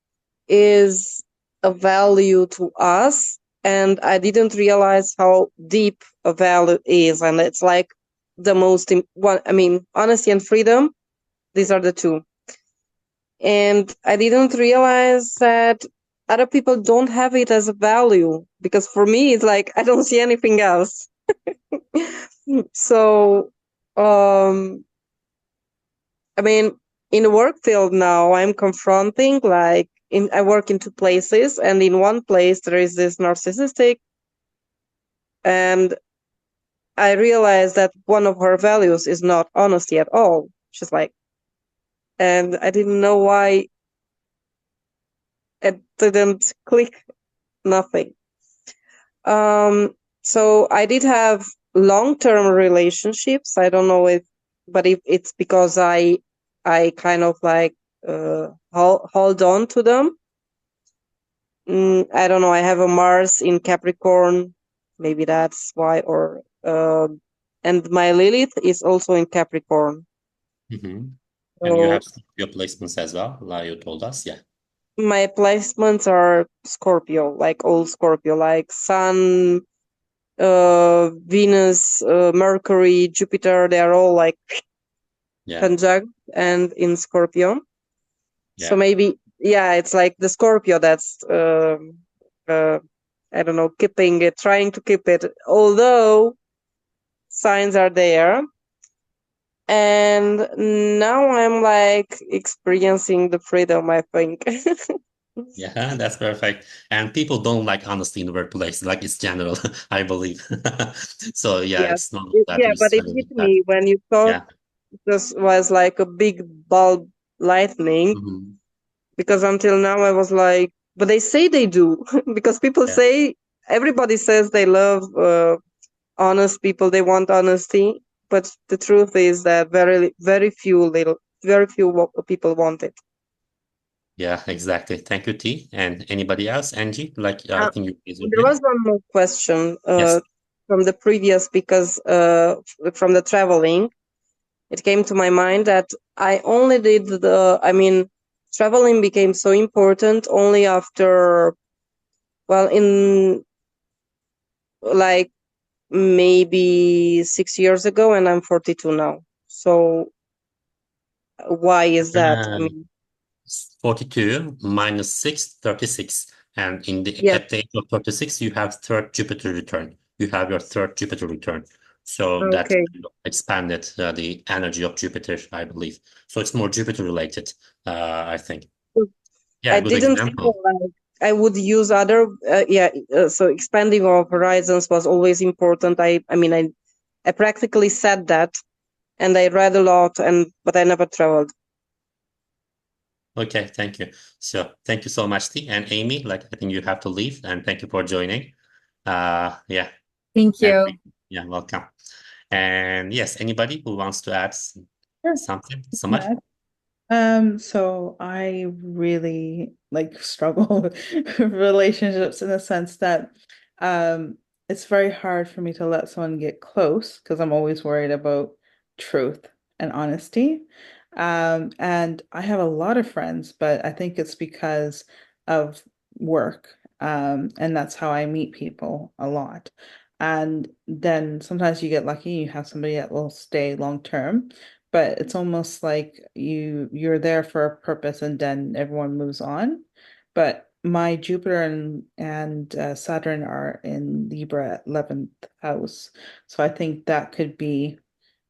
is a value to us. And I didn't realize how deep a value is. And it's like the most one. I mean, honesty and freedom, these are the two. And I didn't realize that other people don't have it as a value, because for me, it's like I don't see anything else. So, I mean, in the work field now, I'm confronting like I work in two places, and in one place there is this narcissistic, and I realized that one of her values is not honesty at all. She's like, and I didn't know why it didn't click, nothing. So I did have long-term relationships. I don't know but if it's because I kind of like hold on to them. I don't know. I have a Mars in Capricorn. Maybe that's why. Or and my Lilith is also in Capricorn. Mm-hmm. And you So have your placements as well, like you told us. Yeah. my placements are Scorpio, like old Scorpio, like Sun, Venus, Mercury, Jupiter. They are all like Yeah. conjunct and in Scorpio. So Yeah. maybe, yeah, it's like the Scorpio that's I don't know, trying to keep it, although signs are there. And now I'm like experiencing the freedom, I think. Yeah, that's perfect. And people don't like honesty in the workplace, like it's general, I believe. So yeah, Yes. it's not that Yeah, we but it struggle hit with that. me when you thought Yeah. this was like a big bulb lightning, Mm-hmm. because until now I was like, but they say they do, because people Yeah. say, everybody says they love honest people, they want honesty, but the truth is that very few people want it. Yeah, exactly. Thank you, T. And anybody else? Angie, like I Uh, think you raised your there hand. was one more question Yes. from the previous, because from the traveling, it came to my mind that I only did traveling became so important only after, well, in like maybe 6 years ago, and I'm 42 now. So why is that? I Uh, mean, 42 minus 6, 36. And Yes. at the age of 36, you have third Jupiter return. You have your third Jupiter return. So that Okay. kind of expanded the energy of Jupiter, I believe. So it's more Jupiter related, I think. Yeah, I good didn't feel example. like I would use other, so expanding our horizons was always important. I mean, I practically said that, and I read a lot, but I never traveled. Okay, thank you. So thank you so much, T. And Amy, like I think you have to leave, and thank you for joining. Yeah, Thank and you. yeah, welcome. And yes, anybody who wants to add Sure. something? Samar? So I really like struggle with relationships in the sense that um it's very hard for me to let someone get close because I'm always worried about truth and honesty. And I have a lot of friends, but I think it's because of work. And that's how I meet people a lot. And then sometimes you get lucky, you have somebody that will stay long term, but it's almost like you're there for a purpose and then everyone moves on. But my Jupiter and Saturn are in Libra at 11th house. So I think that could be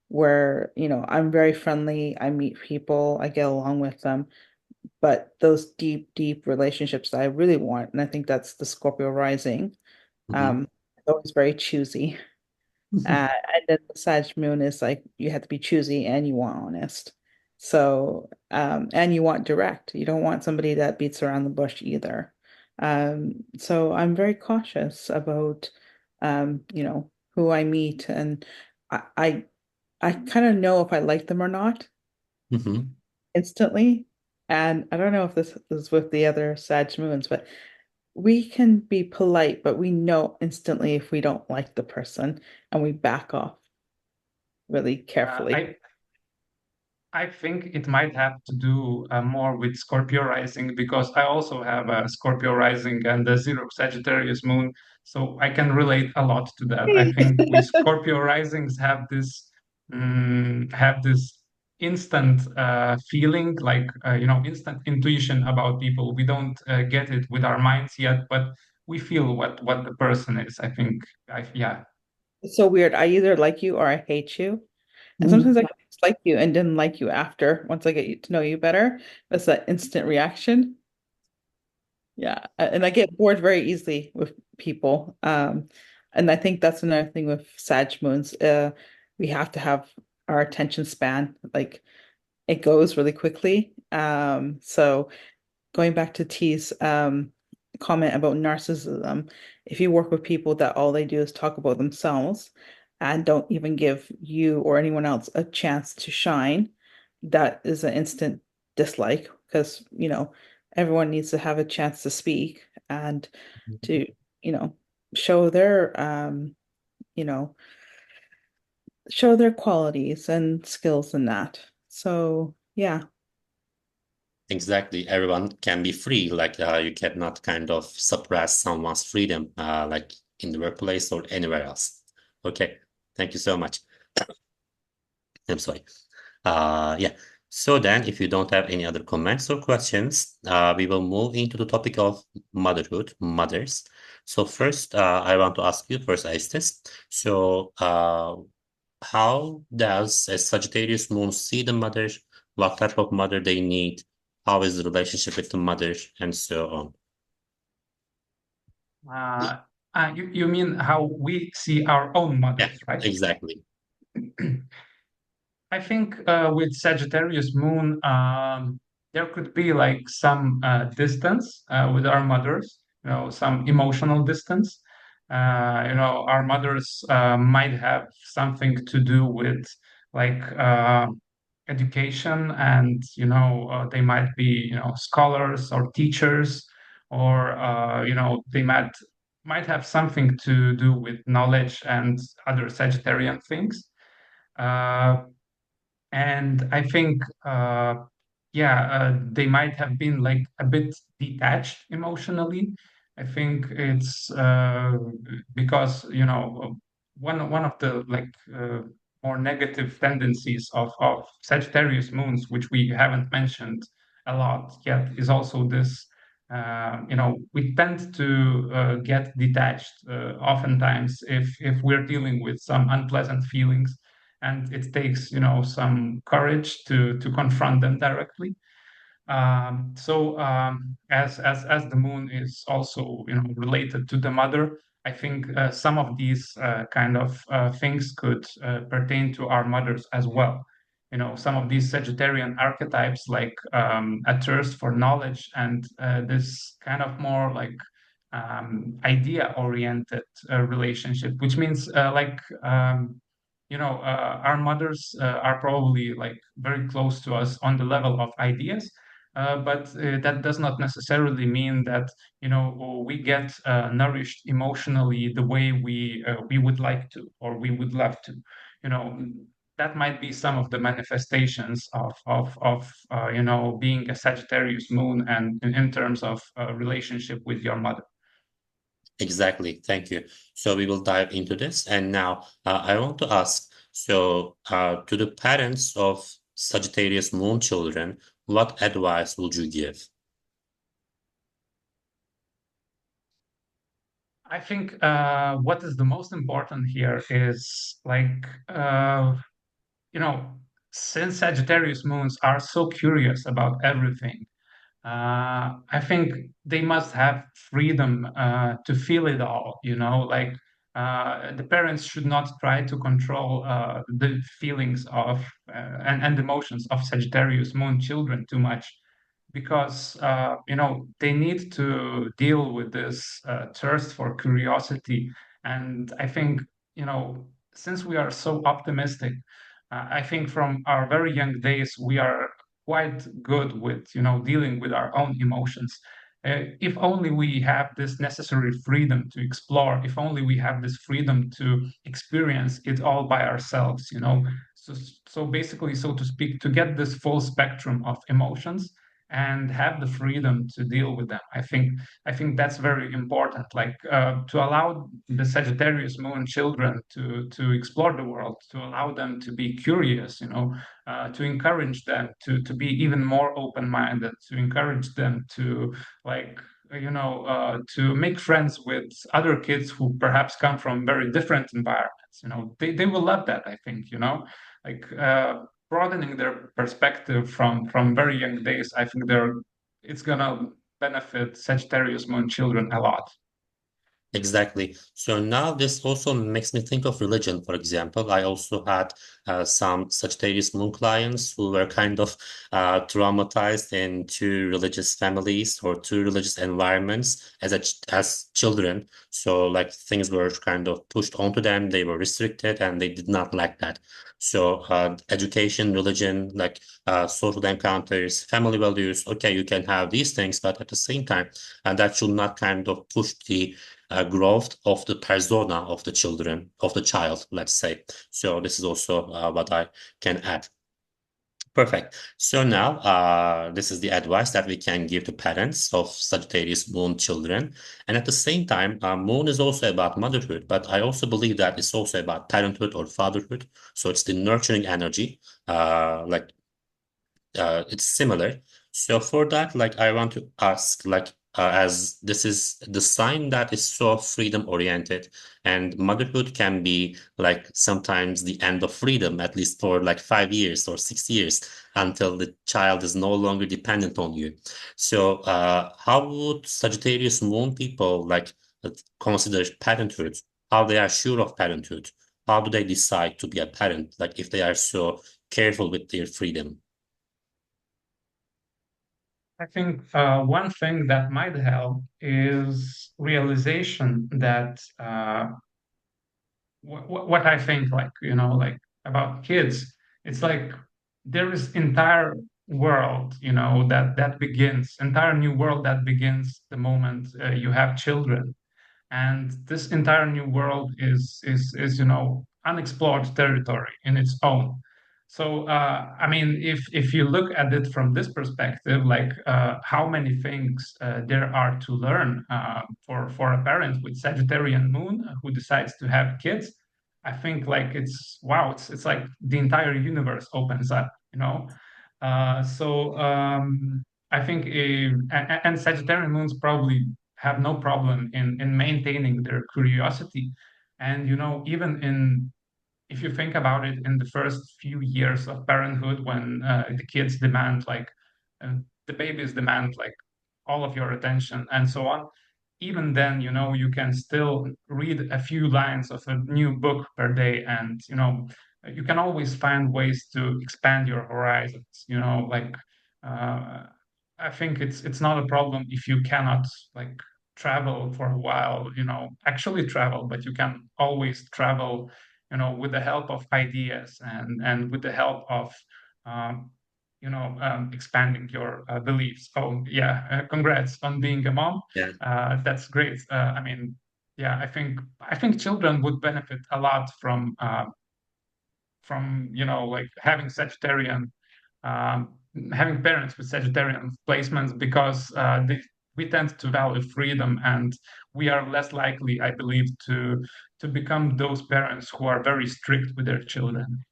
where, I'm very friendly, I meet people, I get along with them, but those deep, deep relationships that I really want, and I think that's the Scorpio rising, Hmm. always very choosy. And then the Sag moon is like you have to be choosy and you want honest. So, and you want direct. You don't want somebody that beats around the bush either. So I'm very cautious about, who I meet, and I I, I kind of know if I like them or not Hmm. instantly. And I don't know if this is with the other Sag moons, but we can be polite, but we know instantly if we don't like the person and we back off really carefully. I think it might have to do more with Scorpio rising because I also have a Scorpio rising and a zero Sagittarius moon, so I can relate a lot to that. I think we Scorpio risings have this instant feeling, like instant intuition about people. We don't get it with our minds yet, but we feel what the person is. I think, yeah. It's so weird. I either like you or I hate you. And sometimes I can dislike you and then like you after once I get to know you better. That's that instant reaction. Yeah. And I get bored very easily with people. And I think that's another thing with Sag moons. We have to have our attention span. Like it goes really quickly. So going back to T's comment about narcissism, if you work with people that all they do is talk about themselves and don't even give you or anyone else a chance to shine, that is an instant dislike because, everyone needs to have a chance to speak and to, you know, show their you know, show their qualities and skills in that. So, yeah. Exactly. Everyone can be free. Like you cannot kind of suppress someone's freedom, like in the workplace or anywhere else. Okay. Thank you so much. I'm sorry. Yeah. So then, if you don't have any other comments or questions, we will move into the topic of motherhood, mothers. So first, I want to ask you first, Aistis. So, how does a Sagittarius moon see the mother? What type of mother they need? How is the relationship with the mother, and so on? Uh, you mean how we see our own Yeah, mothers, right? exactly. I think with Sagittarius moon, there could be like some distance with our mothers, some emotional distance. Our mothers might have something to do with like education, and they might be scholars or teachers, or they might have something to do with knowledge and other Sagittarian things. Uh, and I think, they might have been like a bit detached emotionally. I think it's because one of the like more negative tendencies of Sagittarius moons, which we haven't mentioned a lot, yet is also this, we tend to get detached oftentimes if we're dealing with some unpleasant feelings, and it takes, some courage to confront them directly. As the moon is also, related to the mother, I think some of these kind of things could pertain to our mothers as well. Some of these Sagittarian archetypes, like a thirst for knowledge and this kind of more like idea-oriented relationship, which means our mothers are probably like very close to us on the level of ideas, but that does not necessarily mean that we get nourished emotionally the way we would like to, or we would love to. You know, that might be some of the manifestations of being a Sagittarius moon, and in terms of relationship with your mother. Exactly. Thank you. So we will dive into this. And now I want to ask, so to the parents of Sagittarius moon children, what advice would you give? I think what is the most important here is like, you know, since Sagittarius moons are so curious about everything, I think they must have freedom to feel it all, like the parents should not try to control the feelings of and emotions of Sagittarius moon children too much, because they need to deal with this thirst for curiosity. And I think, since we are so optimistic, I think from our very young days we are quite good with dealing with our own emotions. If only we have this necessary freedom to explore, if only we have this freedom to experience it all by ourselves, so basically, so to speak, to get this full spectrum of emotions and have the freedom to deal with them. I think that's very important. Like to allow the Sagittarius moon children to explore the world, to allow them to be curious, to encourage them to be even more open-minded, to encourage them to like to make friends with other kids who perhaps come from very different environments. They will love that, I think. Like broadening their perspective from very young days. I think it's gonna benefit Sagittarius moon children a lot. Exactly. So now this also makes me think of religion, for example. I also had some Sagittarius moon clients who were kind of traumatized in two religious families or two religious environments as children. So like things were kind of pushed onto them, they were restricted, and they did not like that. So education, religion, like social encounters, family values, okay, you can have these things, but at the same time, that should not kind of push the growth of the persona of the children, of the child, let's say. So this is also what I can add. Perfect. So now, this is the advice that we can give to parents of Sagittarius moon children. And at the same time, moon is also about motherhood, but I also believe that it's also about parenthood or fatherhood. So it's the nurturing energy, like it's similar. So for that, like I want to ask, like as this is the sign that is so freedom oriented, and motherhood can be like sometimes the end of freedom, at least for like 5 years or 6 years, until the child is no longer dependent on you. So how would Sagittarius moon people like consider parenthood? How they are sure of parenthood? How do they decide to be a parent? Like if they are so careful with their freedom? I think one thing that might help is realization that what I think, like, like about kids, it's like there is entire world, that begins, entire new world that begins the moment you have children. And this entire new world is unexplored territory in its own. So I mean, if you look at it from this perspective, like how many things there are to learn for a parent with Sagittarian moon who decides to have kids, I think like it's wow, it's like the entire universe opens up. So I think and Sagittarian moons probably have no problem in maintaining their curiosity. And even in if you think about it, in the first few years of parenthood, when the kids demand uh, the babies demand like all of your attention and so on, even then, you can still read a few lines of a new book per day, and you can always find ways to expand your horizons. Uh, I think it's not a problem if you cannot like travel for a while, actually travel, but you can always travel, with the help of ideas and with the help of um, expanding your beliefs. Oh, yeah, congrats on being a mom. Yeah. That's great. I mean, yeah, I think children would benefit a lot from like having parents with Sagittarian placements, because we tend to value freedom, and we are less likely, I believe, to become those parents who are very strict with their children.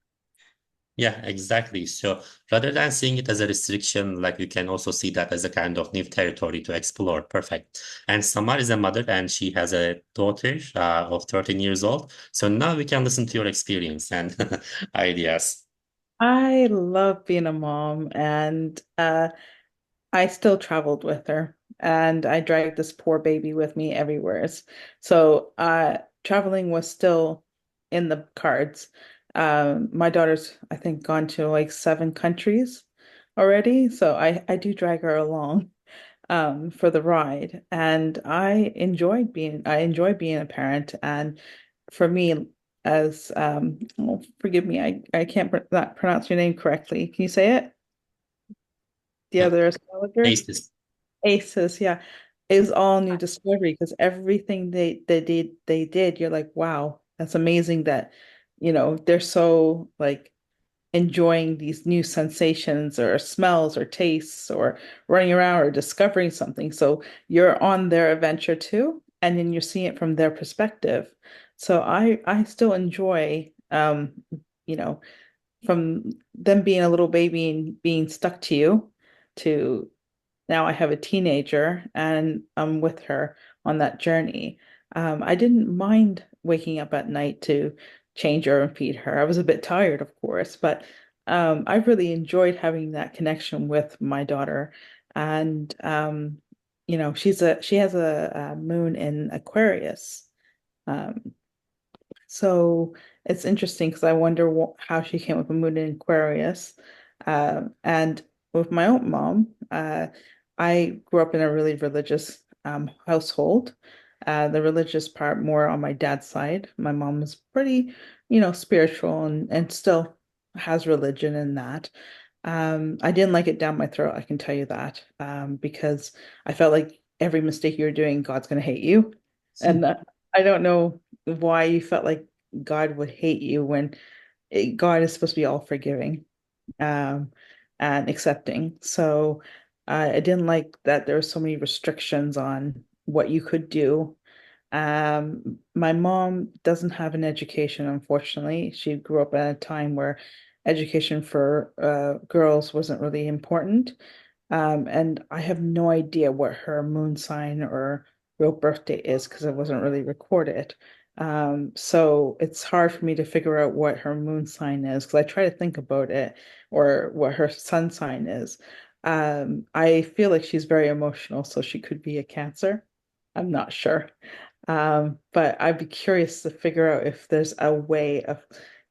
Yeah, exactly. So rather than seeing it as a restriction, like you can also see that as a kind of new territory to explore. Perfect. And Samar is a mother and she has a daughter of 13 years old. So now we can listen to your experience and ideas. I love being a mom, and I still traveled with her, and I dragged this poor baby with me everywhere. So traveling was still in the cards. My daughter's, I think, gone to like 7 countries already, so I do drag her along for the ride, and I enjoy being a parent. And for me, as oh, forgive me, I can't not pronounce your name correctly. Can you say it? The Yeah, other astrologer? Aistis. Aces, yeah, is all new discovery, because everything they did, you're like, wow, that's amazing that, they're so like enjoying these new sensations or smells or tastes or running around or discovering something. So you're on their adventure too, and then you're seeing it from their perspective. So I still enjoy you know, from them being a little baby and being stuck to you to now I have a teenager and I'm with her on that journey. I didn't mind waking up at night to change her and feed her. I was a bit tired, of course, but I really enjoyed having that connection with my daughter. And she has a moon in Aquarius. Um, so it's interesting because I wonder how she came with a moon in Aquarius. And with my own mom, I grew up in a really religious household. The religious part more on my dad's side. My mom was pretty, spiritual and still has religion in that. I didn't like it down my throat, I can tell you that, because I felt like every mistake you're doing, God's going to hate you. And I don't know why you felt like God would hate you when God is supposed to be all forgiving um, and accepting. So I didn't like that there were so many restrictions on what you could do. My mom doesn't have an education, unfortunately. She grew up at a time where education for girls wasn't really important. And I have no idea what her moon sign or real birthday is because it wasn't really recorded. So it's hard for me to figure out what her moon sign is because I try to think about it or what her sun sign is. I feel like she's very emotional, so she could be a Cancer. I'm not sure. But I'd be curious to figure out if there's a way of,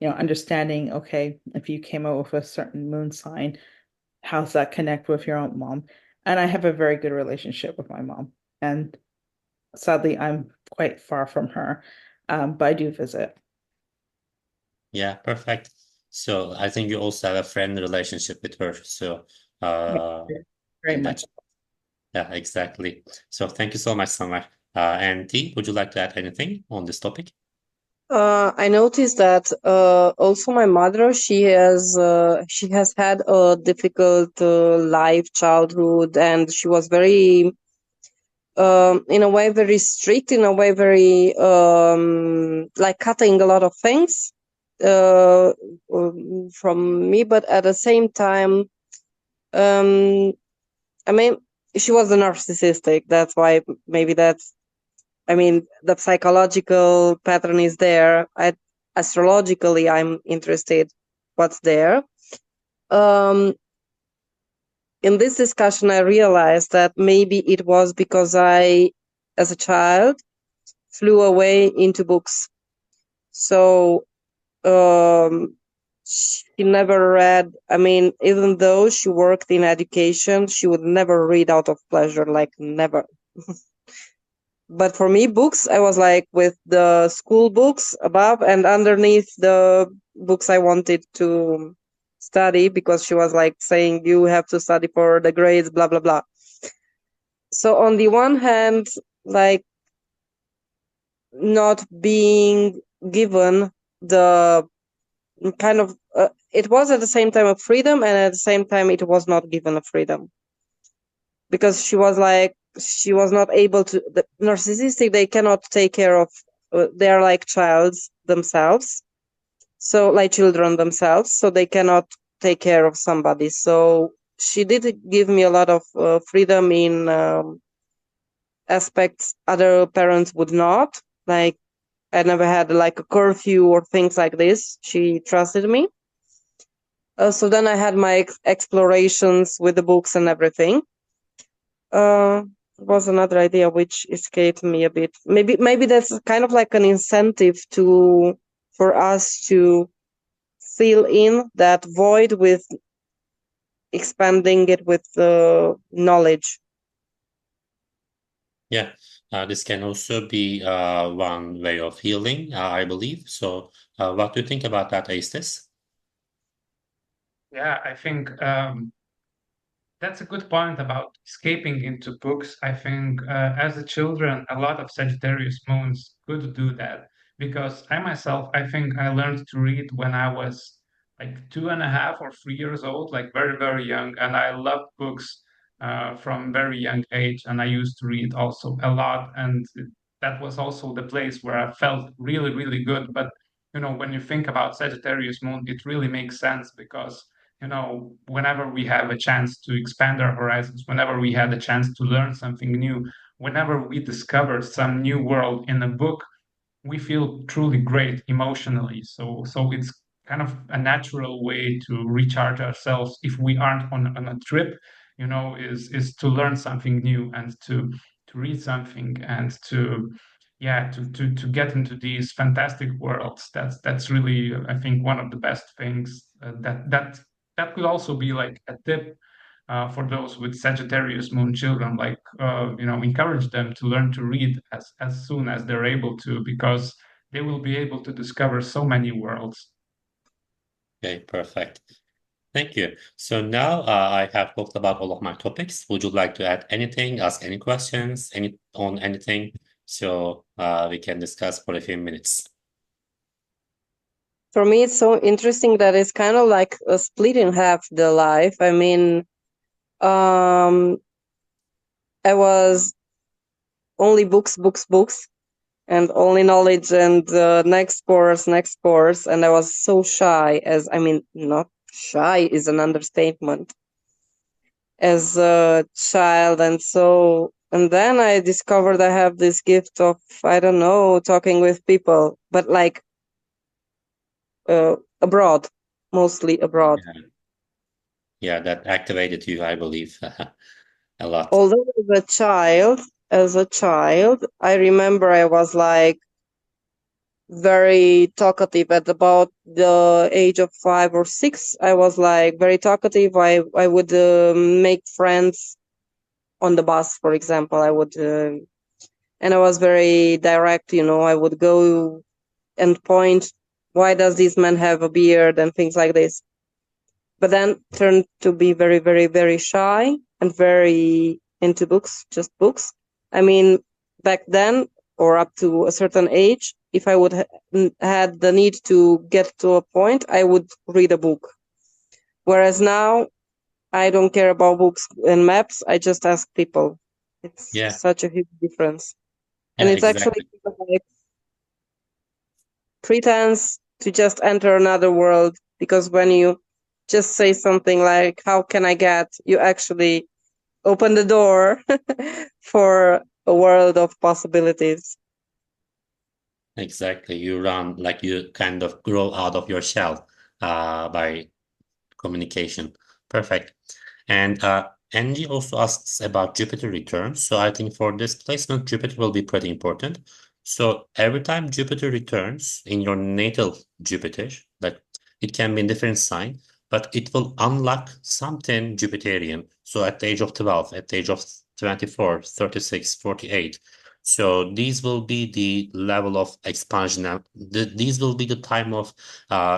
understanding, okay, if you came out with a certain moon sign, how's that connect with your own mom? And I have a very good relationship with my mom. And sadly, I'm quite far from her. But I do visit. Yeah, perfect. So I think you also have a friend relationship with her. So Yeah, uh, very in much. that, yeah, exactly. So thank you so much, Samar. And T, would you like to add anything on this topic? I noticed that also my mother, she has had a difficult life, childhood, and she was very, in a way, very strict, in a way, very like cutting a lot of things uh, from me, but at the same time, um, I mean, she was a narcissistic. That's why maybe the psychological pattern is there. Astrologically, I'm interested what's there. In this discussion, I realized that maybe it was because I, as a child, flew away into books. So she never read. I mean, even though she worked in education, she would never read out of pleasure, like never. But for me, books, I was like with the school books above and underneath the books I wanted to study, because she was like saying you have to study for the grades, blah, blah, blah. So on the one hand, like not being given the kind of, it was at the same time a freedom, and at the same time it was not given a freedom. Because she was not able to, the narcissistic, they cannot take care of, they're like childs themselves, so like children themselves, so they cannot take care of somebody. So she did give me a lot of freedom in aspects other parents would not, like I never had like a curfew or things like this. She trusted me. So then I had my explorations with the books and everything. Was another idea which escaped me a bit. Maybe that's kind of like an incentive for us to fill in that void with expanding it with knowledge. Yeah, this can also be one way of healing, I believe. So, what do you think about that, Aistis? Yeah, I think that's a good point about escaping into books. I think as a children, a lot of Sagittarius moons could do that because I myself, I think I learned to read when I was like 2.5 or 3 years old, like very, very young. And I loved books from very young age. And I used to read also a lot. And that was also the place where I felt really, really good. But, when you think about Sagittarius moon, it really makes sense because whenever we have a chance to expand our horizons, whenever we had a chance to learn something new, whenever we discover some new world in a book, we feel truly great emotionally. So it's kind of a natural way to recharge ourselves if we aren't on a trip, is to learn something new and to read something and to get into these fantastic worlds. That's really, I think, one of the best things that could also be like a tip for those with Sagittarius moon children, like encourage them to learn to read as soon as they're able to, because they will be able to discover so many worlds. Okay, perfect. Thank you. So now I have talked about all of my topics. Would you like to add anything, ask any questions, on anything? So we can discuss for a few minutes. For me, it's so interesting that it's kind of like a split in half the life. I mean, I was only books, books, books, and only knowledge and next course, and I was so shy. Not shy is an understatement, as a child. And then I discovered I have this gift of, I don't know, talking with people, but like abroad, mostly abroad. Yeah, that activated you, I believe, a lot. Although as a child, I remember I was like very talkative at about the age of 5 or 6. I was like very talkative. I would make friends on the bus, for example. And I was very direct. I would go and point, why does this man have a beard and things like this. But then turned to be very, very, very shy and very into books, just books. I mean, back then, or up to a certain age, if I would had the need to get to a point, I would read a book. Whereas now, I don't care about books and maps. I just ask people. It's such a huge difference. And it's exactly. actually like pretense to just enter another world, because when you just say something like, how can I get, you actually open the door for a world of possibilities. Exactly. You run like you kind of grow out of your shell by communication. Perfect. And Angie also asks about Jupiter returns. So I think for this placement, Jupiter will be pretty important. So every time Jupiter returns in your natal Jupiter, like it can be in different sign, but it will unlock something Jupiterian. So at the age of 12, at the age of 24, 36, 48. So these will be the level of expansion. And these will be the time of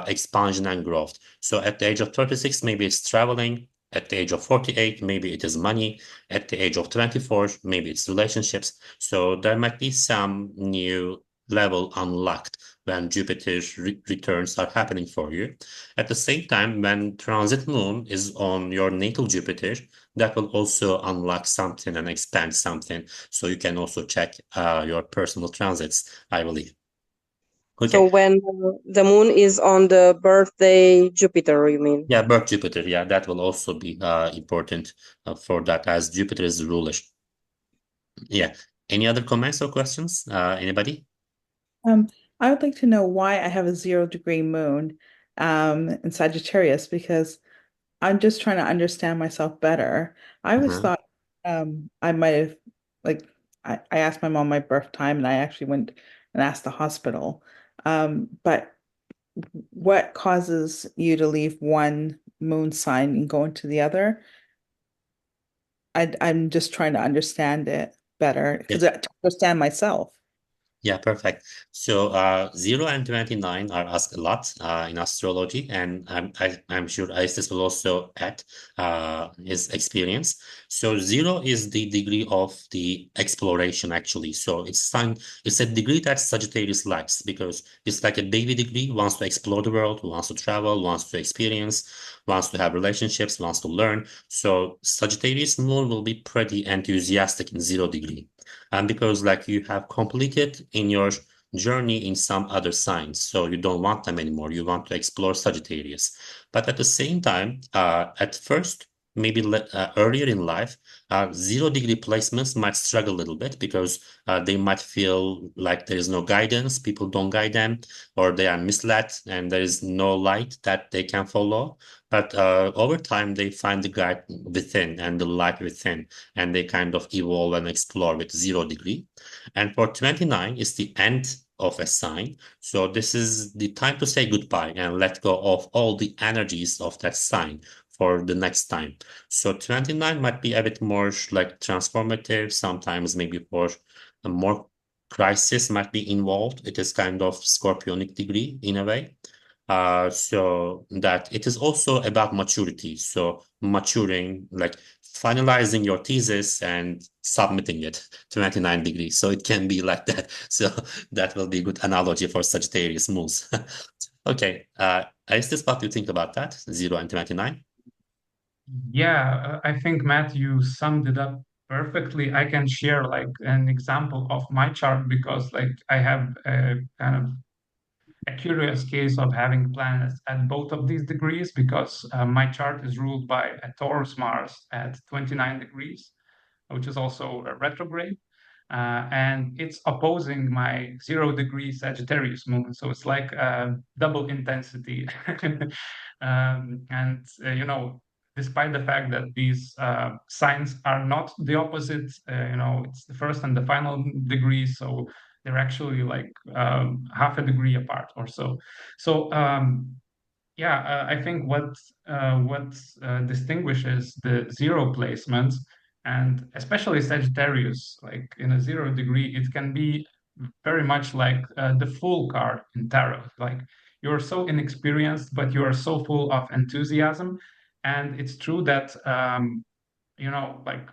expansion and growth. So at the age of 36, maybe it's traveling. At the age of 48, maybe it is money. At the age of 24, maybe it's relationships. So there might be some new level unlocked when Jupiter's returns are happening for you. At the same time, when transit moon is on your natal Jupiter, that will also unlock something and expand something. So you can also check your personal transits, I believe. So Okay. when the moon is on the birthday Jupiter, you mean? Yeah, birth Jupiter. Yeah, that will also be important for that as Jupiter is the ruler. Yeah. Any other comments or questions? Anybody? Um, I would like to know why I have a 0-degree moon in Sagittarius because I'm just trying to understand myself better. I always Uh-huh. thought I might have like I asked my mom my birth time and I actually went and asked the hospital. But what causes you to leave one moon sign and go into the other? I'm just trying to understand it better Yeah. because to understand myself. Yeah, perfect. So 0 and 29 are asked a lot in astrology, and I'm sure Aistis will also add his experience. So 0 is the degree of the exploration, actually. So it's a degree that Sagittarius likes because it's like a baby degree, wants to explore the world, wants to travel, wants to experience, wants to have relationships, wants to learn. So Sagittarius moon will be pretty enthusiastic in 0 degree. And because like you have completed in your journey in some other signs, so you don't want them anymore. You want to explore Sagittarius. But at the same time, at first, maybe earlier in life, 0 degree placements might struggle a little bit because they might feel like there is no guidance, people don't guide them, or they are misled and there is no light that they can follow. But over time, they find the guide within and the light within, and they kind of evolve and explore with 0 degree. And for 29 is the end of a sign. So this is the time to say goodbye and let go of all the energies of that sign for the next time. So 29 might be a bit more like transformative, sometimes maybe for a more crisis might be involved. It is kind of scorpionic degree in a way. So that it is also about maturity. So maturing, like finalizing your thesis and submitting it 29 degrees. So it can be like that. So that will be a good analogy for Sagittarius moons. Okay. Is this what you think about that? 0 and 29? Yeah, I think Matt, you summed it up perfectly. I can share like an example of my chart because like I have a kind of a curious case of having planets at both of these degrees because my chart is ruled by a Taurus Mars at 29 degrees, which is also a retrograde. And it's opposing my 0 degree Sagittarius moon. So it's like double intensity. And, despite the fact that these signs are not the opposite, it's the first and the final degree. So they're actually like half a degree apart or so. So, yeah, I think what distinguishes the 0 placements and especially Sagittarius, like in a 0 degree, it can be very much like the Fool card in tarot. Like you're so inexperienced, but you are so full of enthusiasm. And it's true that like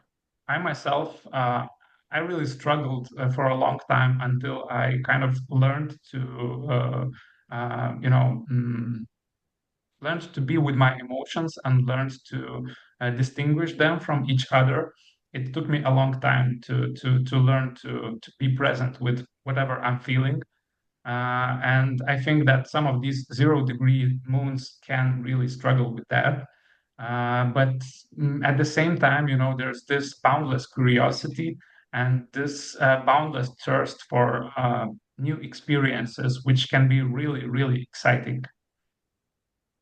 I myself, I really struggled for a long time until I kind of learned to, uh, you know. mm, learned to be with my emotions and learned to distinguish them from each other. It took me a long time to learn to be present with whatever I'm feeling. And I think that some of these 0 degree moons can really struggle with that. But at the same time, there's this boundless curiosity and this boundless thirst for new experiences, which can be really, really exciting.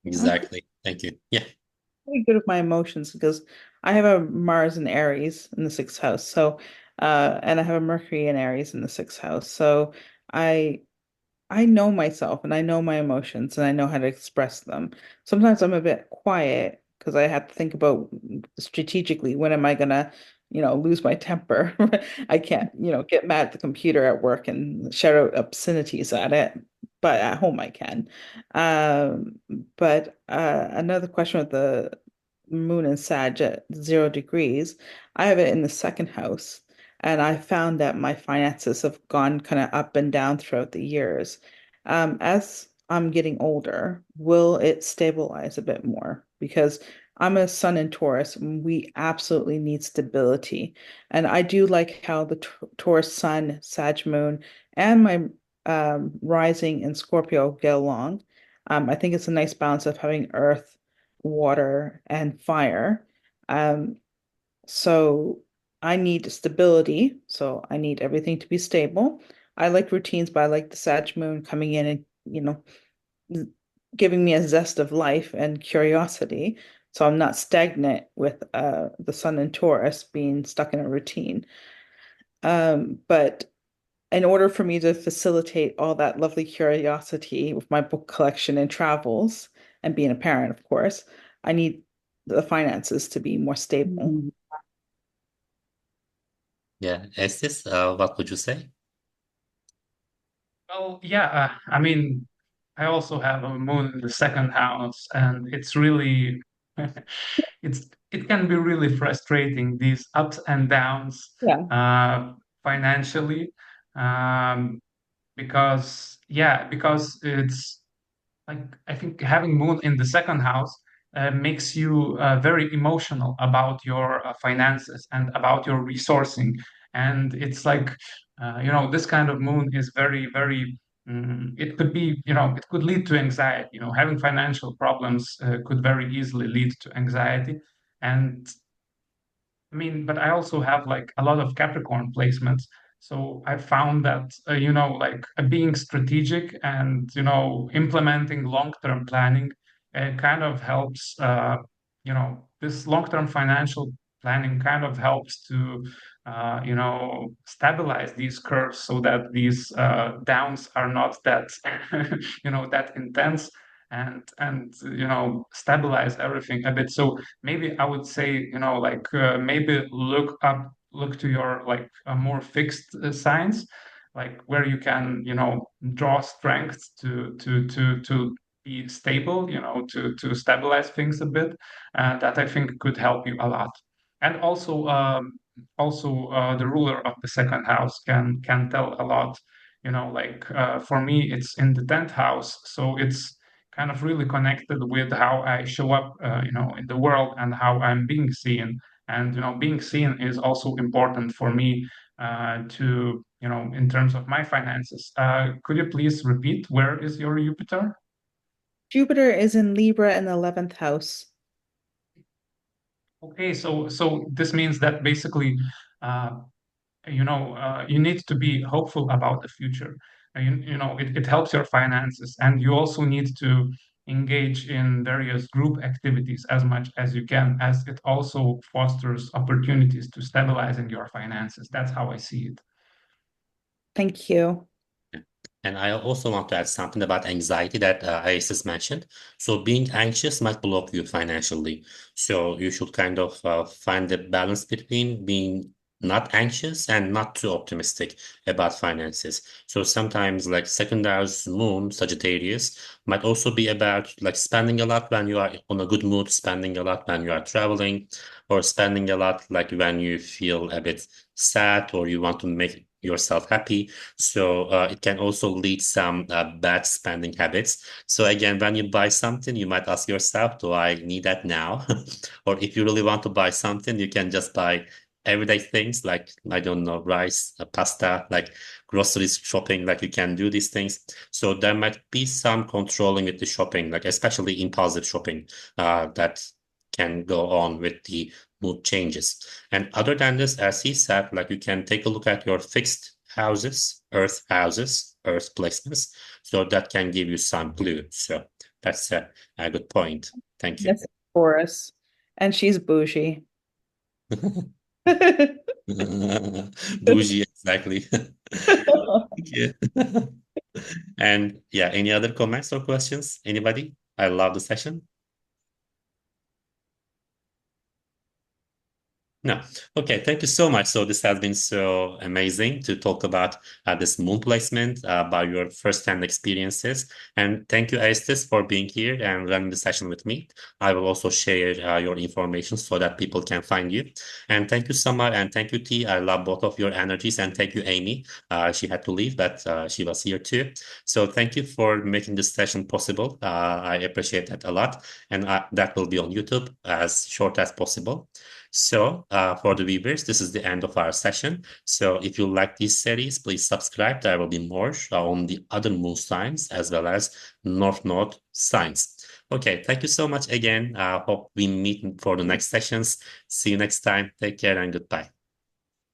I'm Exactly. Thank you. Yeah. pretty good with my emotions because I have a Mars in Aries in the sixth house. So, and I have a Mercury in Aries in the sixth house. So I I know myself and I know my emotions and I know how to express them. Sometimes I'm a bit quiet because I have to think about strategically when am I gonna, lose my temper. I can't, get mad at the computer at work and shout out obscenities at it, but at home I can. Um, but another question with the moon and Sag at 0 degrees, I have it in the second house. And I found that my finances have gone kind of up and down throughout the years. As I'm getting older, will it stabilize a bit more? Because I'm a sun in Taurus, and we absolutely need stability. And I do like how the Taurus sun, Sag moon, and my rising in Scorpio get along. I think it's a nice balance of having earth, water, and fire. Um, so I need stability. So I need everything to be stable. I like routines, but I like the Sag moon coming in and, giving me a zest of life and curiosity. So I'm not stagnant with the sun in Taurus being stuck in a routine. But in order for me to facilitate all that lovely curiosity with my book collection and travels and being a parent, of course, I need the finances to be more stable. Yeah. Estes, what would you say? Well, yeah, I mean, I also have a moon in the second house, and it's really, it can be really frustrating, these ups and downs Yeah. financially, um, because it's like I think having moon in the second house makes you very emotional about your finances and about your resourcing. And it's like, this kind of moon is very, very, it could be, it could lead to anxiety. Having financial problems could very easily lead to anxiety. And I mean, but I also have like a lot of Capricorn placements. So I found that, like being strategic and, implementing long-term planning kind of helps, this long-term financial planning kind of helps to, stabilize these curves so that these downs are not that, that intense and, stabilize everything a bit. So maybe I would say, like maybe look to your like more fixed signs, like where you can, draw strength to be stable, to stabilize things a bit. That I think could help you a lot. And also the ruler of the second house can tell a lot. Like for me, it's in the 10th house, so it's kind of really connected with how I show up, in the world and how I'm being seen. And being seen is also important for me to, in terms of my finances. Could you please repeat where is your Jupiter? Jupiter is in Libra in the 11th house. Okay, so this means that basically, uh, you need to be hopeful about the future. It helps your finances, and you also need to engage in various group activities as much as you can, as it also fosters opportunities to stabilizing your finances. That's how I see it. Thank you. And I also want to add something about anxiety that Isis mentioned. So being anxious might block you financially. So you should kind of find the balance between being not anxious and not too optimistic about finances. So sometimes like second house moon, Sagittarius, might also be about like spending a lot when you are on a good mood, spending a lot when you are traveling, or spending a lot like when you feel a bit sad or you want to make yourself happy. So it can also lead some bad spending habits. So again, when you buy something, you might ask yourself, do I need that now? Or if you really want to buy something, you can just buy everyday things like, I don't know, rice, pasta, like groceries shopping, like you can do these things. So there might be some controlling with the shopping, like especially impulsive shopping, that can go on with the mood changes. And other than this, as he said, like you can take a look at your fixed houses, earth placements, so that can give you some clue. So that's a good point. Thank you. Yes, Taurus. And she's bougie. Bougie, exactly. Yeah. And yeah, any other comments or questions? Anybody? I love the session. No. Okay, thank you so much. So this has been so amazing to talk about this moon placement by your first-hand experiences. And thank you, Aistis, for being here and running the session with me. I will also share your information so that people can find you. And thank you, Samar, and thank you, T. I love both of your energies. And thank you, Amy. She had to leave, but she was here too. So thank you for making this session possible. I appreciate that a lot. And that will be on YouTube as short as possible. So for the viewers, this is the end of our session. So if you like this series, please subscribe. There will be more on the other moon signs as well as North Node signs. Okay, thank you so much again. Hope we meet for the next sessions. See you next time. Take care and goodbye.